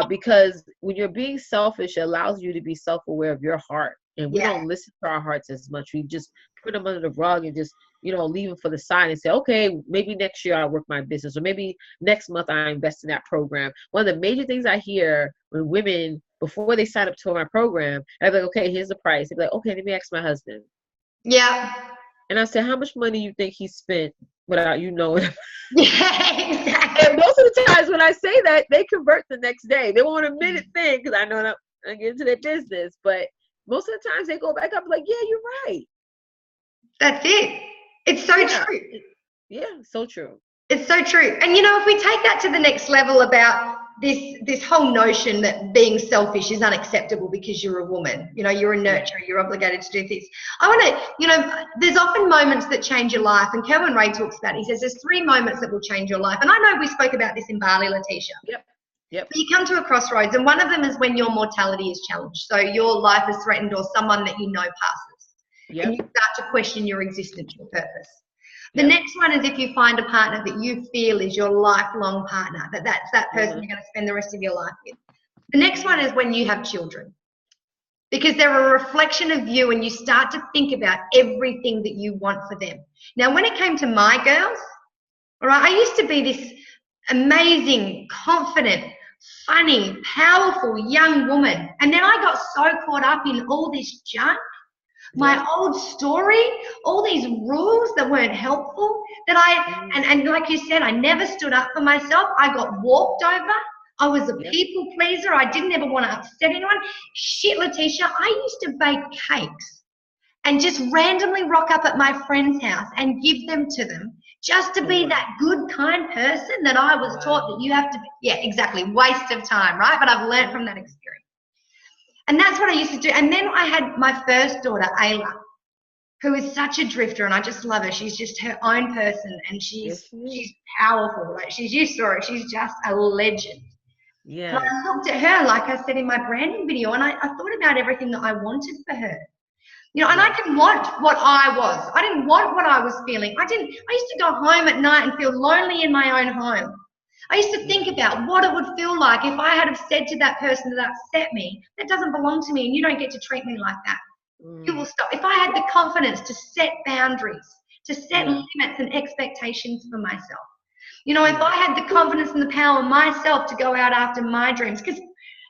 Because when you're being selfish, it allows you to be self-aware of your heart. And we don't listen to our hearts as much. We just put them under the rug and just, leave them for the side and say, okay, maybe next year I'll work my business, or maybe next month I invest in that program. One of the major things I hear when women, before they sign up to my program, I'd be like, okay, here's the price. They'd be like, okay, let me ask my husband. Yeah. And I say, how much money you think he spent without you knowing? Yeah, exactly. And most of the times when I say that, they convert the next day. They won't admit it then, because I know that I get into their business. But most of the times they go back up like, yeah, you're right. That's it. It's so true. Yeah, so true. It's so true. And if we take that to the next level about this whole notion that being selfish is unacceptable because you're a woman, you're a nurturer, you're obligated to do this. I want to, there's often moments that change your life, and Kerwin Ray talks about it. He says there's 3 moments that will change your life. And I know we spoke about this in Bali, Leticia. Yep. But you come to a crossroads, and one of them is when your mortality is challenged. So your life is threatened, or someone that passes. Yep. And you start to question your existence, your purpose. The next one is if you find a partner that you feel is your lifelong partner, that's that person you're going to spend the rest of your life with. The next one is when you have children, because they're a reflection of you, and you start to think about everything that you want for them. Now, when it came to my girls, all right, I used to be this amazing, confident, funny, powerful young woman, and then I got so caught up in all this junk, my old story, all these rules that weren't helpful, that and like you said, I never stood up for myself. I got walked over. I was a people pleaser. I didn't ever want to upset anyone. Shit, Leticia, I used to bake cakes and just randomly rock up at my friend's house and give them to them, just to be that good, kind person that I was taught that you have to be. Yeah, exactly. Waste of time, right? But I've learned from that experience. And that's what I used to do. And then I had my first daughter, Ayla, who is such a drifter, and I just love her. She's just her own person, and she's powerful. Like you saw her. She's just a legend. Yeah. And I looked at her, like I said in my branding video, and I thought about everything that I wanted for her. And I didn't want what I was. I didn't want what I was feeling. I used to go home at night and feel lonely in my own home. I used to think about what it would feel like if I had have said to that person that upset me, that doesn't belong to me and you don't get to treat me like that. You will stop. If I had the confidence to set boundaries, to set limits and expectations for myself, you know, if I had the confidence and the power in myself to go out after my dreams, because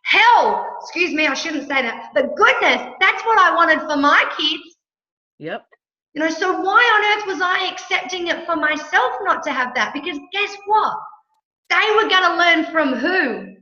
hell, excuse me, I shouldn't say that, but goodness, that's what I wanted for my kids. Yep. You know, so why on earth was I accepting it for myself not to have that? Because guess what? They were going to learn from who?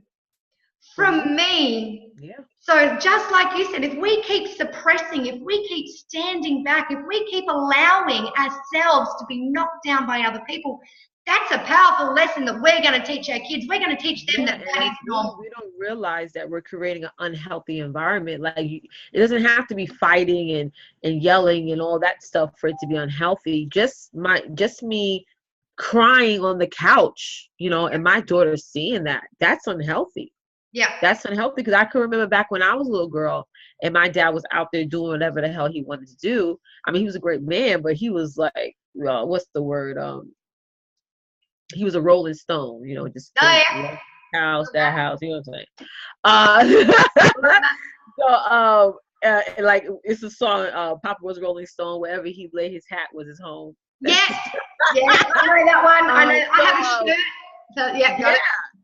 From me. Yeah. So just like you said, if we keep suppressing, if we keep standing back, if we keep allowing ourselves to be knocked down by other people, that's a powerful lesson that we're going to teach our kids. We're going to teach them that is normal. We don't realize that we're creating an unhealthy environment. Like, it doesn't have to be fighting and yelling and all that stuff for it to be unhealthy. Just me crying on the couch, you know, and my daughter seeing that's unhealthy. Yeah. That's unhealthy, because I can remember back when I was a little girl and my dad was out there doing whatever the hell he wanted to do. I mean, he was a great man, but he was like, what's the word? He was a rolling stone, you know, just house, that house, you know what I'm saying? Like, it's a song, Papa was Rolling Stone, wherever he lay his hat was his home. Yes. Yeah, I know that one. I know. I have a shirt. So,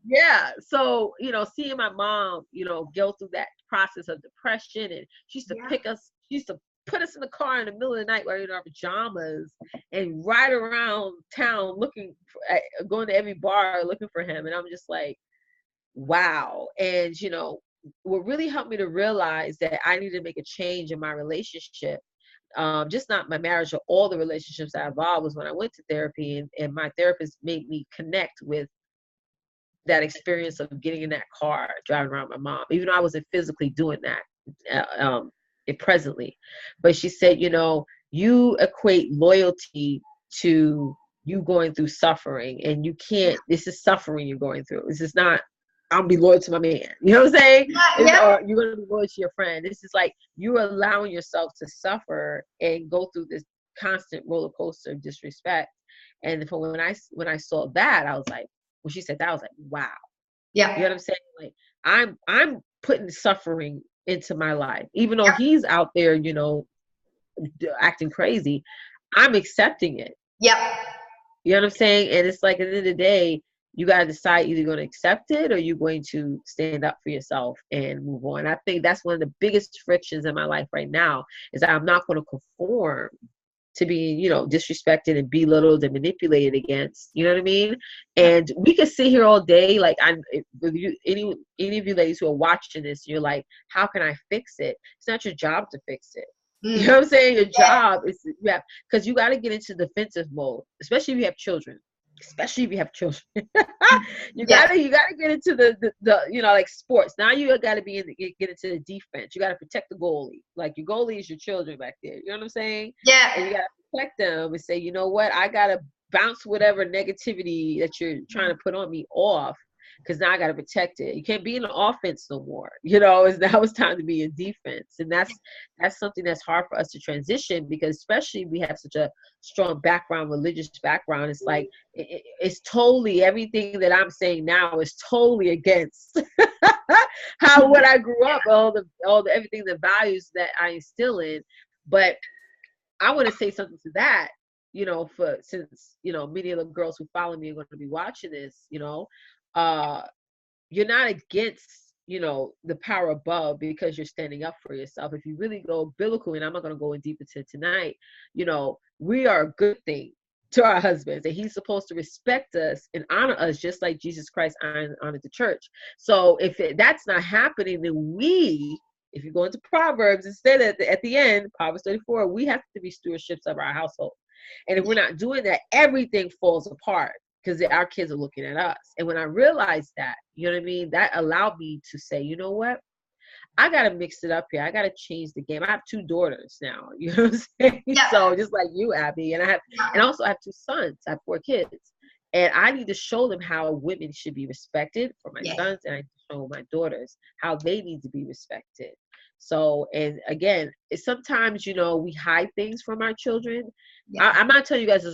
yeah. So, you know, seeing my mom, you know, go through that process of depression, and she used to she used to put us in the car in the middle of the night wearing our pajamas and ride around town going to every bar looking for him. And I'm just like, wow. And, you know, what really helped me to realize that I need to make a change in my relationship, just not my marriage, or all the relationships I involved, was when I went to therapy, and my therapist made me connect with that experience of getting in that car, driving around my mom, even though I wasn't physically doing that presently. But she said, you know, you equate loyalty to you going through suffering, and you can't, this is suffering you're going through. This is not, I'm gonna be loyal to my man. You know what I'm saying? Or you're gonna be loyal to your friend. This is like, you're allowing yourself to suffer and go through this constant roller coaster of disrespect. And when I saw that, I was like, when she said that, I was like, wow. Yeah. You know what I'm saying? Like, I'm putting suffering into my life, even though he's out there, you know, acting crazy. I'm accepting it. Yep. You know what I'm saying? And it's like, at the end of the day, you got to decide, either you're going to accept it or you're going to stand up for yourself and move on. I think that's one of the biggest frictions in my life right now, is that I'm not going to conform to being, you know, disrespected and belittled and manipulated against. You know what I mean? And we could sit here all day. Like, any of you ladies who are watching this, you're like, how can I fix it? It's not your job to fix it. You know what I'm saying? Your job is, because you got to get into defensive mode, especially if you have children. You gotta get into the you know, like sports. Now you gotta get into the defense. You gotta protect the goalie. Like, your goalie is your children back there. You know what I'm saying? Yeah. And you gotta protect them and say, you know what, I gotta bounce whatever negativity that you're trying to put on me off, because now I gotta protect it. You can't be in the offense no more. You know, now it's time to be in defense. And that's something that's hard for us to transition, because especially we have such a strong background, religious background. It's like, it's totally, everything that I'm saying now is totally against what I grew up, all the everything, the values that I instill in. But I want to say something to that, you know, since, you know, many of the girls who follow me are going to be watching this, you know, you're not against, you know, the power above, because you're standing up for yourself. If you really go biblical, and I'm not going to go in deep into tonight, you know, we are a good thing to our husbands, and he's supposed to respect us and honor us just like Jesus Christ honored the church. So if that's not happening, then if you go into Proverbs, instead at the end, Proverbs 34, we have to be stewardships of our household. And if we're not doing that, everything falls apart, because our kids are looking at us. And when I realized that, you know what I mean, that allowed me to say, you know what, I got to mix it up here. I got to change the game. I have 2 daughters now, you know what I'm saying? Yeah. So just like you, Abby, and also I have 2 sons. I have 4 kids. And I need to show them how women should be respected for my sons, and I show my daughters how they need to be respected. So, and again, sometimes, you know, we hide things from our children. I'm not telling you guys to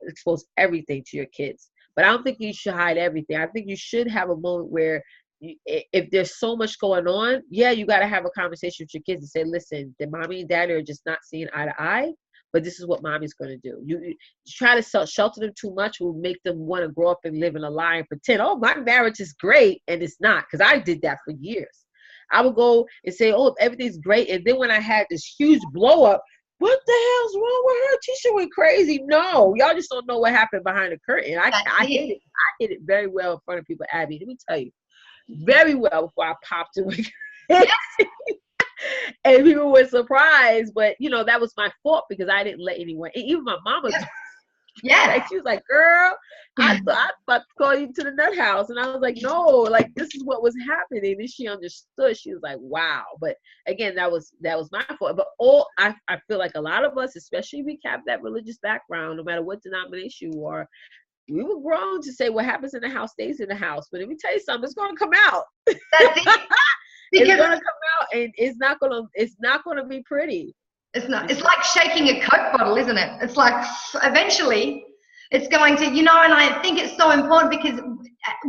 expose everything to your kids, but I don't think you should hide everything. I think you should have a moment where if there's so much going on, yeah, you got to have a conversation with your kids and say, listen, the mommy and daddy are just not seeing eye to eye, but this is what mommy's going to do. You try to shelter them too much will make them want to grow up and live in a lie and pretend, oh, my marriage is great, and it's not, because I did that for years. I would go and say, oh, everything's great, and then when I had this huge blow up, what the hell's wrong with her? Tisha went crazy. No, y'all just don't know what happened behind the curtain. I hit it very well in front of people, Abby. Let me tell you, very well before I popped it. And people were surprised, but that was my fault because I didn't let anyone. Even my mama. Yeah. Like, she was like, girl, I thought I was about to call you to the nut house. And I was like, no, like, this is what was happening. And she understood. She was like, wow. But again, that was my fault. But I feel like a lot of us, especially if we have that religious background, no matter what denomination you are, we were grown to say what happens in the house stays in the house. But let me tell you something, it's going to come out. That's it. It's going to come out, and it's not going to be pretty. It's not. It's like shaking a Coke bottle, isn't it? It's like eventually it's going to, and I think it's so important because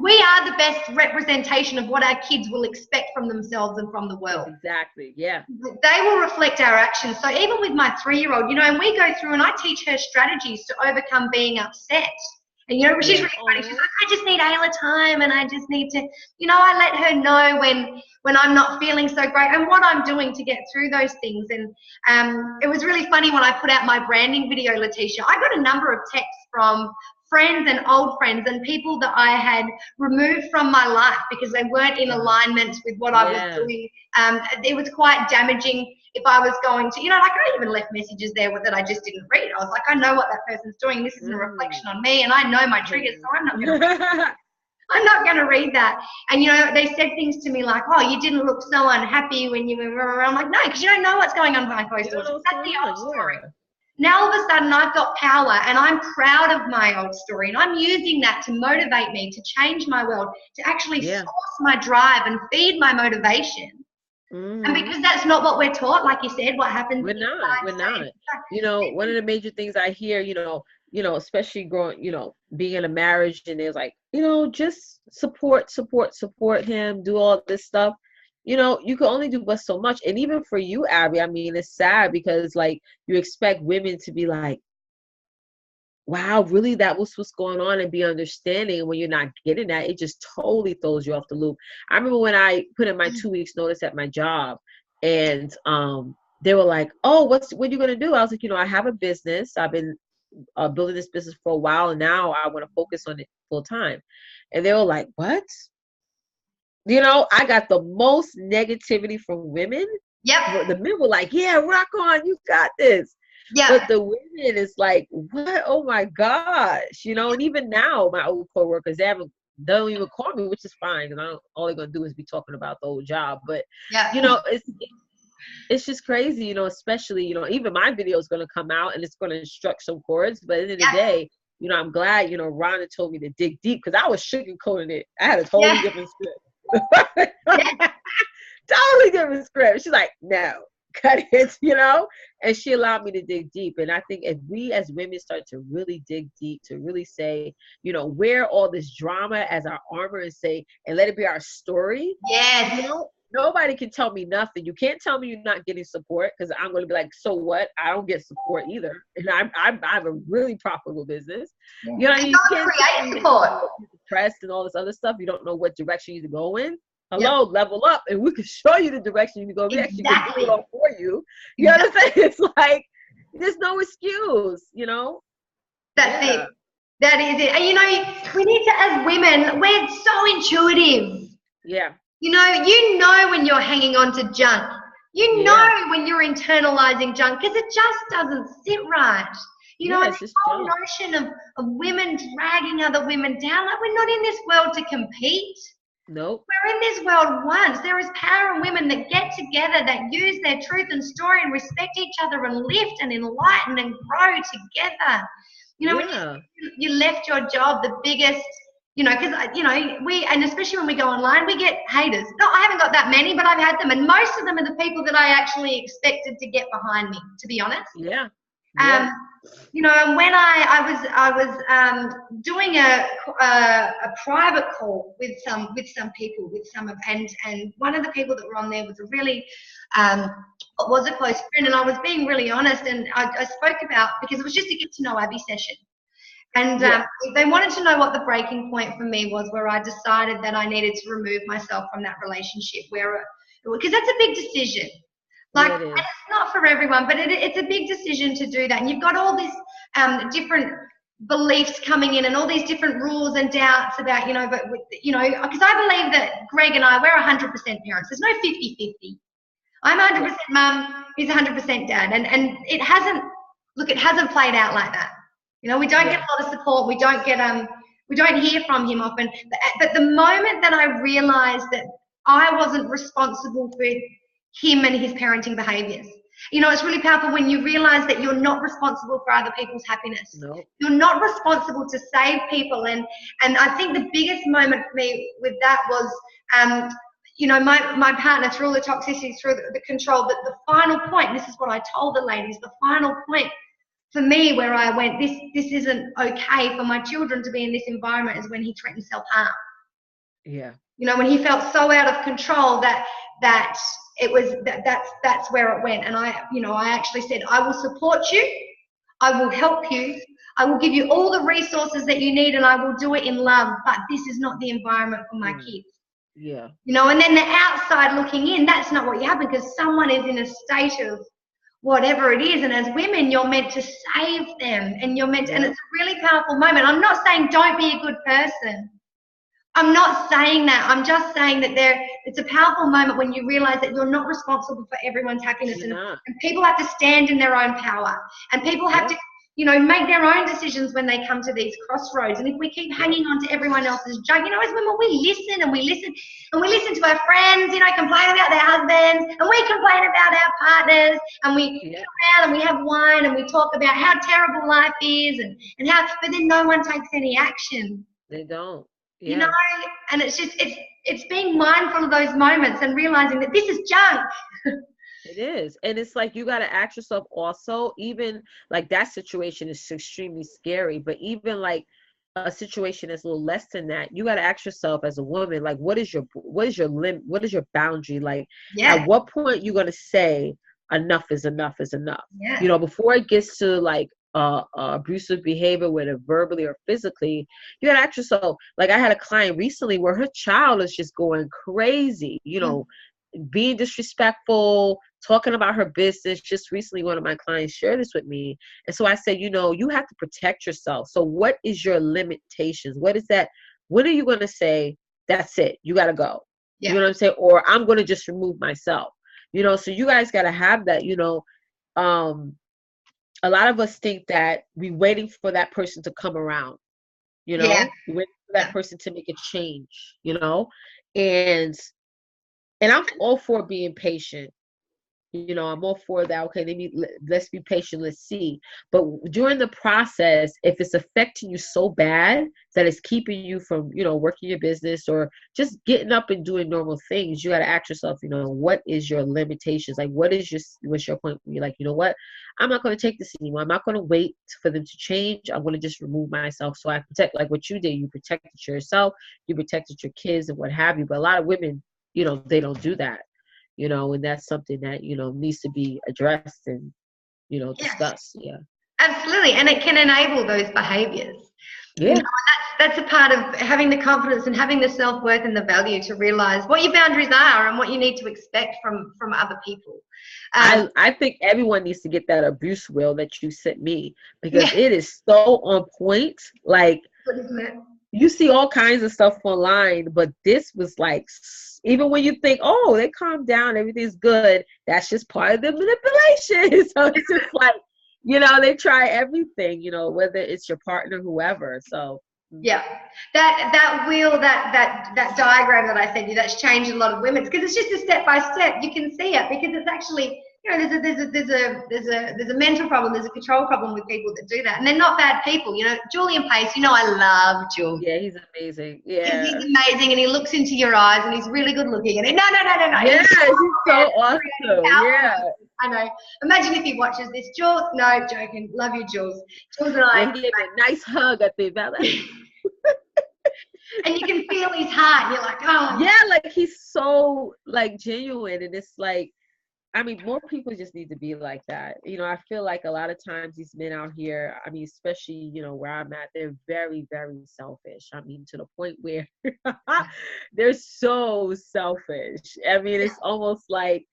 we are the best representation of what our kids will expect from themselves and from the world. Exactly, yeah. They will reflect our actions. So even with my 3-year-old, and we go through and I teach her strategies to overcome being upset. And, she's really funny. She's like, I just need Ayla time, and I just need to, I let her know when I'm not feeling so great and what I'm doing to get through those things. And it was really funny when I put out my branding video, Leticia. I got a number of texts from friends and old friends and people that I had removed from my life because they weren't in alignment with what I was doing. It was quite damaging if I was going to, I even left messages there that I just didn't read. I was like, I know what that person's doing. This isn't a reflection on me, and I know my triggers, so I'm not going to read that. I'm not going to read that. And, they said things to me like, oh, you didn't look so unhappy when you were around. I'm like, no, because you don't know what's going on behind closed doors. That's the old story. Now, all of a sudden, I've got power, and I'm proud of my old story, and I'm using that to motivate me, to change my world, to actually source my drive and feed my motivation. Mm-hmm. And because that's not what we're taught, like you said, what happens. We're not. One of the major things I hear, especially growing, being in a marriage, and there's like, just support him, do all this stuff. You can only do but so much. And even for you, Abby, I mean, it's sad because like you expect women to be like, wow, really, that was what's going on, and be understanding. When you're not getting that, it just totally throws you off the loop. I remember when I put in my 2 weeks notice at my job, and they were like, oh, what are you going to do? I was like, I have a business. I've been building this business for a while, and now I want to focus on it full time. And they were like, what? I got the most negativity from women. Yep. The men were like, yeah, rock on, you got this. Yeah. But the women is like, what? Oh my gosh. And even now, my old coworkers, they don't even call me, which is fine, because all they're going to do is be talking about the old job. But, it's just crazy, especially, even my video is going to come out and it's going to instruct some chords. But at the end of the day, I'm glad, Rhonda told me to dig deep, because I was sugarcoating it. I had a totally different script. Totally different script. She's like, no, cut it, and she allowed me to dig deep. And I think if we as women start to really dig deep, to really say, wear all this drama as our armor and let it be our story. Yes. Nobody can tell me nothing. You can't tell me you're not getting support, because I'm going to be like, so what? I don't get support either. And I have a really profitable business. Yeah. You can't create support. Depressed and all this other stuff. You don't know what direction you need to go in. Hello, level up, and we can show you the direction you need to go. We actually can do it all for you. You know what I'm saying? It's like, there's no excuse, That's it. That is it. And we need to, as women, we're so intuitive. Yeah. You know when you're hanging on to junk. You know when you're internalizing junk, because it just doesn't sit right. This whole notion of women dragging other women down, like, we're not in this world to compete. Nope. We're in this world once. There is power in women that get together, that use their truth and story and respect each other and lift and enlighten and grow together. When you left your job, the biggest, because, and especially when we go online, we get haters. No, I haven't got that many, but I've had them. And most of them are the people that I actually expected to get behind me, to be honest. Yeah. Yeah. You know, and when I was doing a private call with some people, and one of the people that were on there was a really was a close friend, and I was being really honest, and I spoke about, because it was just a get to know Abby session. And they wanted to know what the breaking point for me was, where I decided that I needed to remove myself from that relationship, because that's a big decision. Like, it is. it's not for everyone, but it's a big decision to do that. And you've got all these different beliefs coming in, and all these different rules and doubts about, you know, because I believe that Greg and I, we're 100% parents. There's no 50-50. I'm 100% mum, he's 100% dad. And it hasn't played out like that. You know, we don't get a lot of support. We don't hear from him often. But the moment that I realized that I wasn't responsible for him and his parenting behaviors, you know, it's really powerful when you realize that you're not responsible for other people's happiness. Nope. You're not responsible to save people. And I think the biggest moment for me with that was, you know, my partner, through all the toxicity, through the control, but the final point, and this is what I told the ladies, the final point for me where I went, this isn't okay for my children to be in this environment, is when he threatened self-harm. Yeah. You know, when he felt so out of control that it was that's where it went. And I actually said, I will support you, I will help you, I will give you all the resources that you need, and I will do it in love, but this is not the environment for my kids. Yeah. You know, and then the outside looking in, that's not what you have, because someone is in a state of whatever it is, and as women, you're meant to save them, and you're meant to, and it's a really powerful moment. I'm not saying don't be a good person. I'm not saying that. I'm just saying that it's a powerful moment when you realize that you're not responsible for everyone's happiness, and people have to stand in their own power, and people have to, you know, make their own decisions when they come to these crossroads. And if we keep hanging on to everyone else's junk, you know, as women, we listen to our friends, you know, complain about their husbands, and we complain about our partners, and we sit around and we have wine and we talk about how terrible life is and how, but then no one takes any action. They don't. You know, and it's just, it's being mindful of those moments and realizing that this is junk. It is. And it's like, you got to ask yourself also, even like that situation is extremely scary, but even like a situation that's a little less than that, you got to ask yourself as a woman, like, what is your limit? What is your boundary? Like, at what point you going to say enough is enough is enough? You know, before it gets to like abusive behavior, whether verbally or physically, you gotta ask yourself, like, I had a client recently where her child is just going crazy, you know, being disrespectful, talking about her business. Just recently, one of my clients shared this with me. And so I said, you know, you have to protect yourself. So what is your limitations? What is that? When are you going to say, that's it, you got to go? You know what I'm saying? Or I'm going to just remove myself, you know? So you guys got to have that, you know. A lot of us think that we're waiting for that person to come around, you know, we're waiting for that person to make a change, you know, and I'm all for being patient. You know, I'm all for that. Okay, let's be patient. Let's see. But during the process, if it's affecting you so bad that it's keeping you from, you know, working your business or just getting up and doing normal things, you got to ask yourself, you know, what is your limitations? Like, what's your point? You're like, you know what? I'm not going to take this anymore. I'm not going to wait for them to change. I'm going to just remove myself. So I protect, like what you did. You protected yourself. You protected your kids and what have you. But a lot of women, you know, they don't do that. You know, and that's something that, you know, needs to be addressed and, you know, discussed. Absolutely. And it can enable those behaviors. You know, that's a part of having the confidence and having the self-worth and the value to realize what your boundaries are and what you need to expect from other people. I think everyone needs to get that abuse wheel that you sent me, because it is so on point. Like, isn't it? You see all kinds of stuff online, but this was like, even when you think, oh, they calm down, everything's good, that's just part of the manipulation. So it's just like, you know, they try everything, you know, whether it's your partner, whoever. So that wheel, that diagram that I sent you, that's changed a lot of women, because it's just a step by step. You can see it, because it's actually, you know, there's a mental problem, there's a control problem with people that do that, and they're not bad people. You know, Julian Pace, you know, I love Julian. Yeah, he's amazing. Yeah, he's amazing, and he looks into your eyes, and he's really good looking. And no. Yeah, he's so awesome. Yeah, I know. Imagine if he watches this. Jules, no, joking. Love you, Jules. Jules and I. Yeah, he gave me a nice hug at the event. And you can feel his heart. You're like, oh. Yeah, like he's so like genuine. And it's like, I mean, more people just need to be like that. You know, I feel like a lot of times these men out here, I mean, especially, you know, where I'm at, they're very, very selfish. I mean, to the point where they're so selfish. I mean, it's almost like,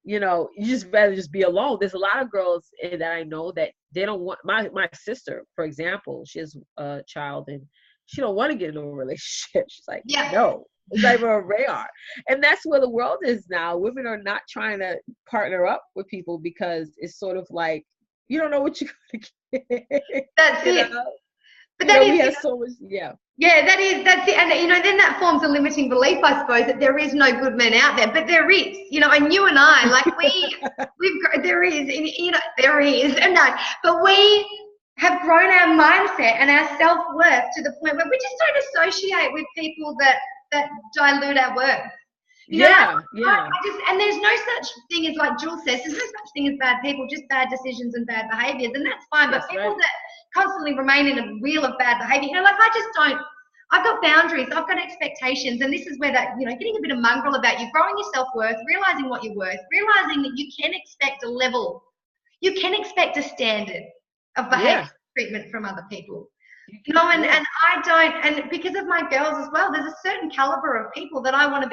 you know, you just rather just be alone. There's a lot of girls that I know that they don't want, my sister, for example, she has a child and she don't want to get into a relationship. She's like, no. It's not even a radar. And that's where the world is now. Women are not trying to partner up with people because it's sort of like, you don't know what you're going to get. That's it. Know? But that is, we have so much, Yeah, that's it. And, you know, then that forms a limiting belief, I suppose, that there is no good men out there. But there is, you know, and you and I, like there is, you know, there is. And no, but we have grown our mindset and our self-worth to the point where we just don't associate with people that dilute our worth. You know, and there's no such thing as, like Jules says, there's no such thing as bad people, just bad decisions and bad behaviors, and that's fine. But people that constantly remain in a wheel of bad behavior, you know, like I've got boundaries, I've got expectations, and this is where that, you know, getting a bit of mongrel about you, growing your self-worth, realizing what you're worth, realizing that you can expect a level, you can expect a standard of behavior treatment from other people. You know, and I don't, and because of my girls as well, there's a certain caliber of people that I want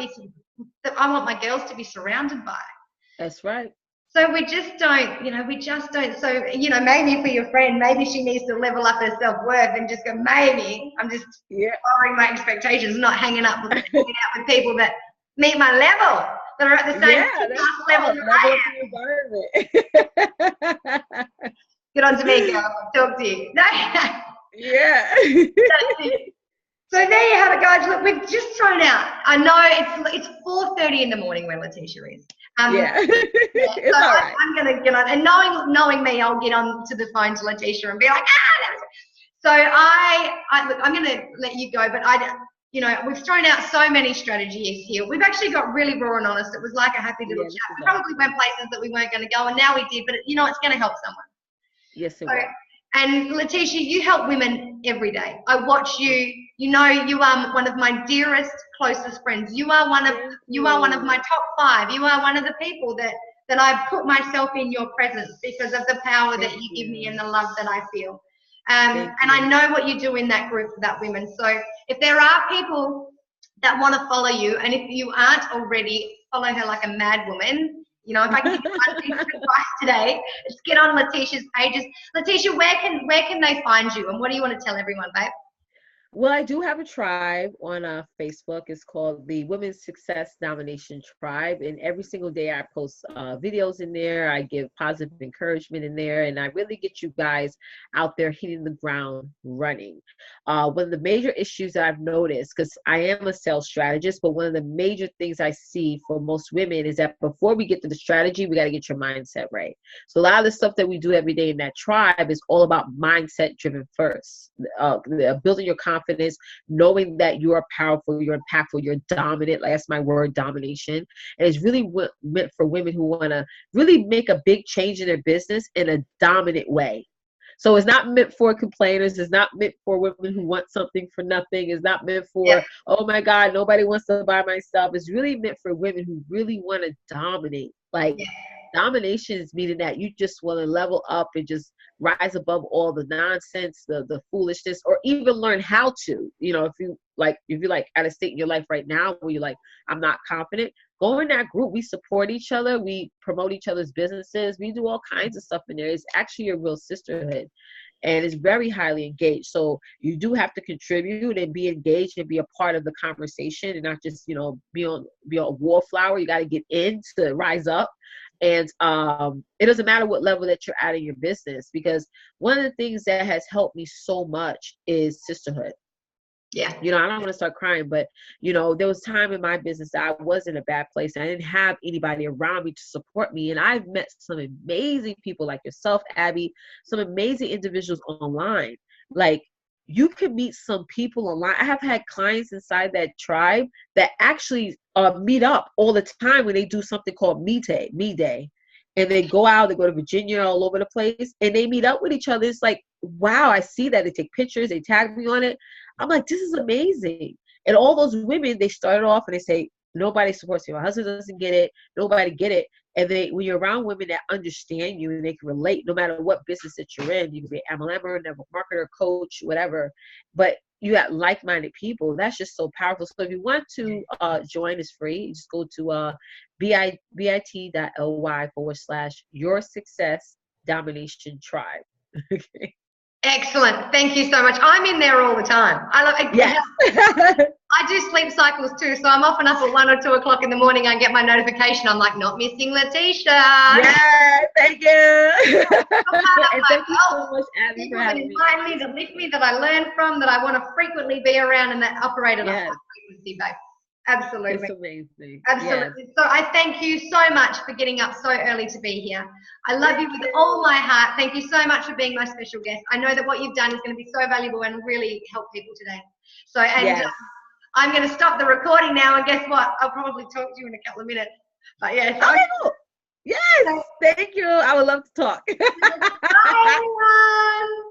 my girls to be surrounded by. That's right. So we just don't, you know, so, you know, maybe for your friend, maybe she needs to level up her self-worth and just go, maybe I'm just lowering my expectations, not hanging out with people that meet my level, that are at the same level that I am. Get on to me, girl. I'll talk to you. Yeah. So there you have it, guys. Look, we've just thrown out. I know it's 4:30 in the morning where Leticia is. It's so all right. I'm gonna get on, and knowing me, I'll get on to the phone to Leticia and be like, So look, I'm gonna let you go, but you know, we've thrown out so many strategies here. We've actually got really raw and honest. It was like a happy little chat. We probably went places that we weren't going to go, and now we did. But you know, it's going to help someone. Yes, it will. And Leticia, you help women every day. I watch you. You know, you are one of my dearest, closest friends. You are one of my top 5. You are one of the people that I put myself in your presence because of the power that you give me and the love that I feel. And I know what you do in that group for that women. So if there are people that want to follow you, and if you aren't already, follow her like a mad woman. You know, if I can give you one piece of advice today, just get on Leticia's pages. Leticia, where can they find you, and what do you want to tell everyone, babe? Well, I do have a tribe on Facebook. It's called the Women's Success Domination Tribe. And every single day I post videos in there. I give positive encouragement in there. And I really get you guys out there hitting the ground running. One of the major issues that I've noticed, because I am a sales strategist, but one of the major things I see for most women is that before we get to the strategy, we got to get your mindset right. So a lot of the stuff that we do every day in that tribe is all about mindset driven first. Building your confidence, knowing that you are powerful, you're impactful, you're dominant. That's my word, domination. And it's really meant for women who want to really make a big change in their business in a dominant way. So it's not meant for complainers. It's not meant for women who want something for nothing. It's not meant for, oh my God, nobody wants to buy my stuff. It's really meant for women who really want to dominate. Like domination is meaning that you just want to level up and just rise above all the nonsense, the foolishness, or even learn how to. You know, if you're like at a state in your life right now where you're like, I'm not confident, go in that group. We support each other. We promote each other's businesses. We do all kinds of stuff in there. It's actually a real sisterhood, and it's very highly engaged. So you do have to contribute and be engaged and be a part of the conversation, and not just, you know, be a wallflower. You got to get in to rise up. And it doesn't matter what level that you're at in your business, because one of the things that has helped me so much is sisterhood. Yeah. You know, I don't want to start crying, but, you know, there was time in my business that I was in a bad place. And I didn't have anybody around me to support me. And I've met some amazing people like yourself, Abby, some amazing individuals online. Like, you can meet some people online. I have had clients inside that tribe that actually meet up all the time when they do something called Me Day. and they go out, they go to Virginia, all over the place, and they meet up with each other. It's like, wow, I see that. They take pictures, they tag me on it. I'm like, this is amazing. And all those women, they started off and they say, nobody supports you. My husband doesn't get it. Nobody get it. And when you're around women that understand you and they can relate, no matter what business that you're in, you can be an MLMer, network marketer, coach, whatever, but you got like-minded people. That's just so powerful. So if you want to join, it's free. You just go to bit.ly/your success domination tribe. Okay. Excellent. Thank you so much. I'm in there all the time. I love it. Yes. I do sleep cycles too, so I'm often up at 1 or 2 o'clock in the morning. I get my notification. I'm like, not missing Leticia. Yeah, thank you. And thank you so much, Abby, people for that having me. invite me, that lift me, that I learn from, that I want to frequently be around, and that operate at a high frequency, babe. Absolutely. It's amazing. Absolutely. Yes. So I thank you so much for getting up so early to be here. I love you with all my heart. Thank you so much for being my special guest. I know that what you've done is going to be so valuable and really help people today. So, and I'm going to stop the recording now, and guess what? I'll probably talk to you in a couple of minutes. But yeah. So yes. Thank you. I would love to talk. Bye, everyone.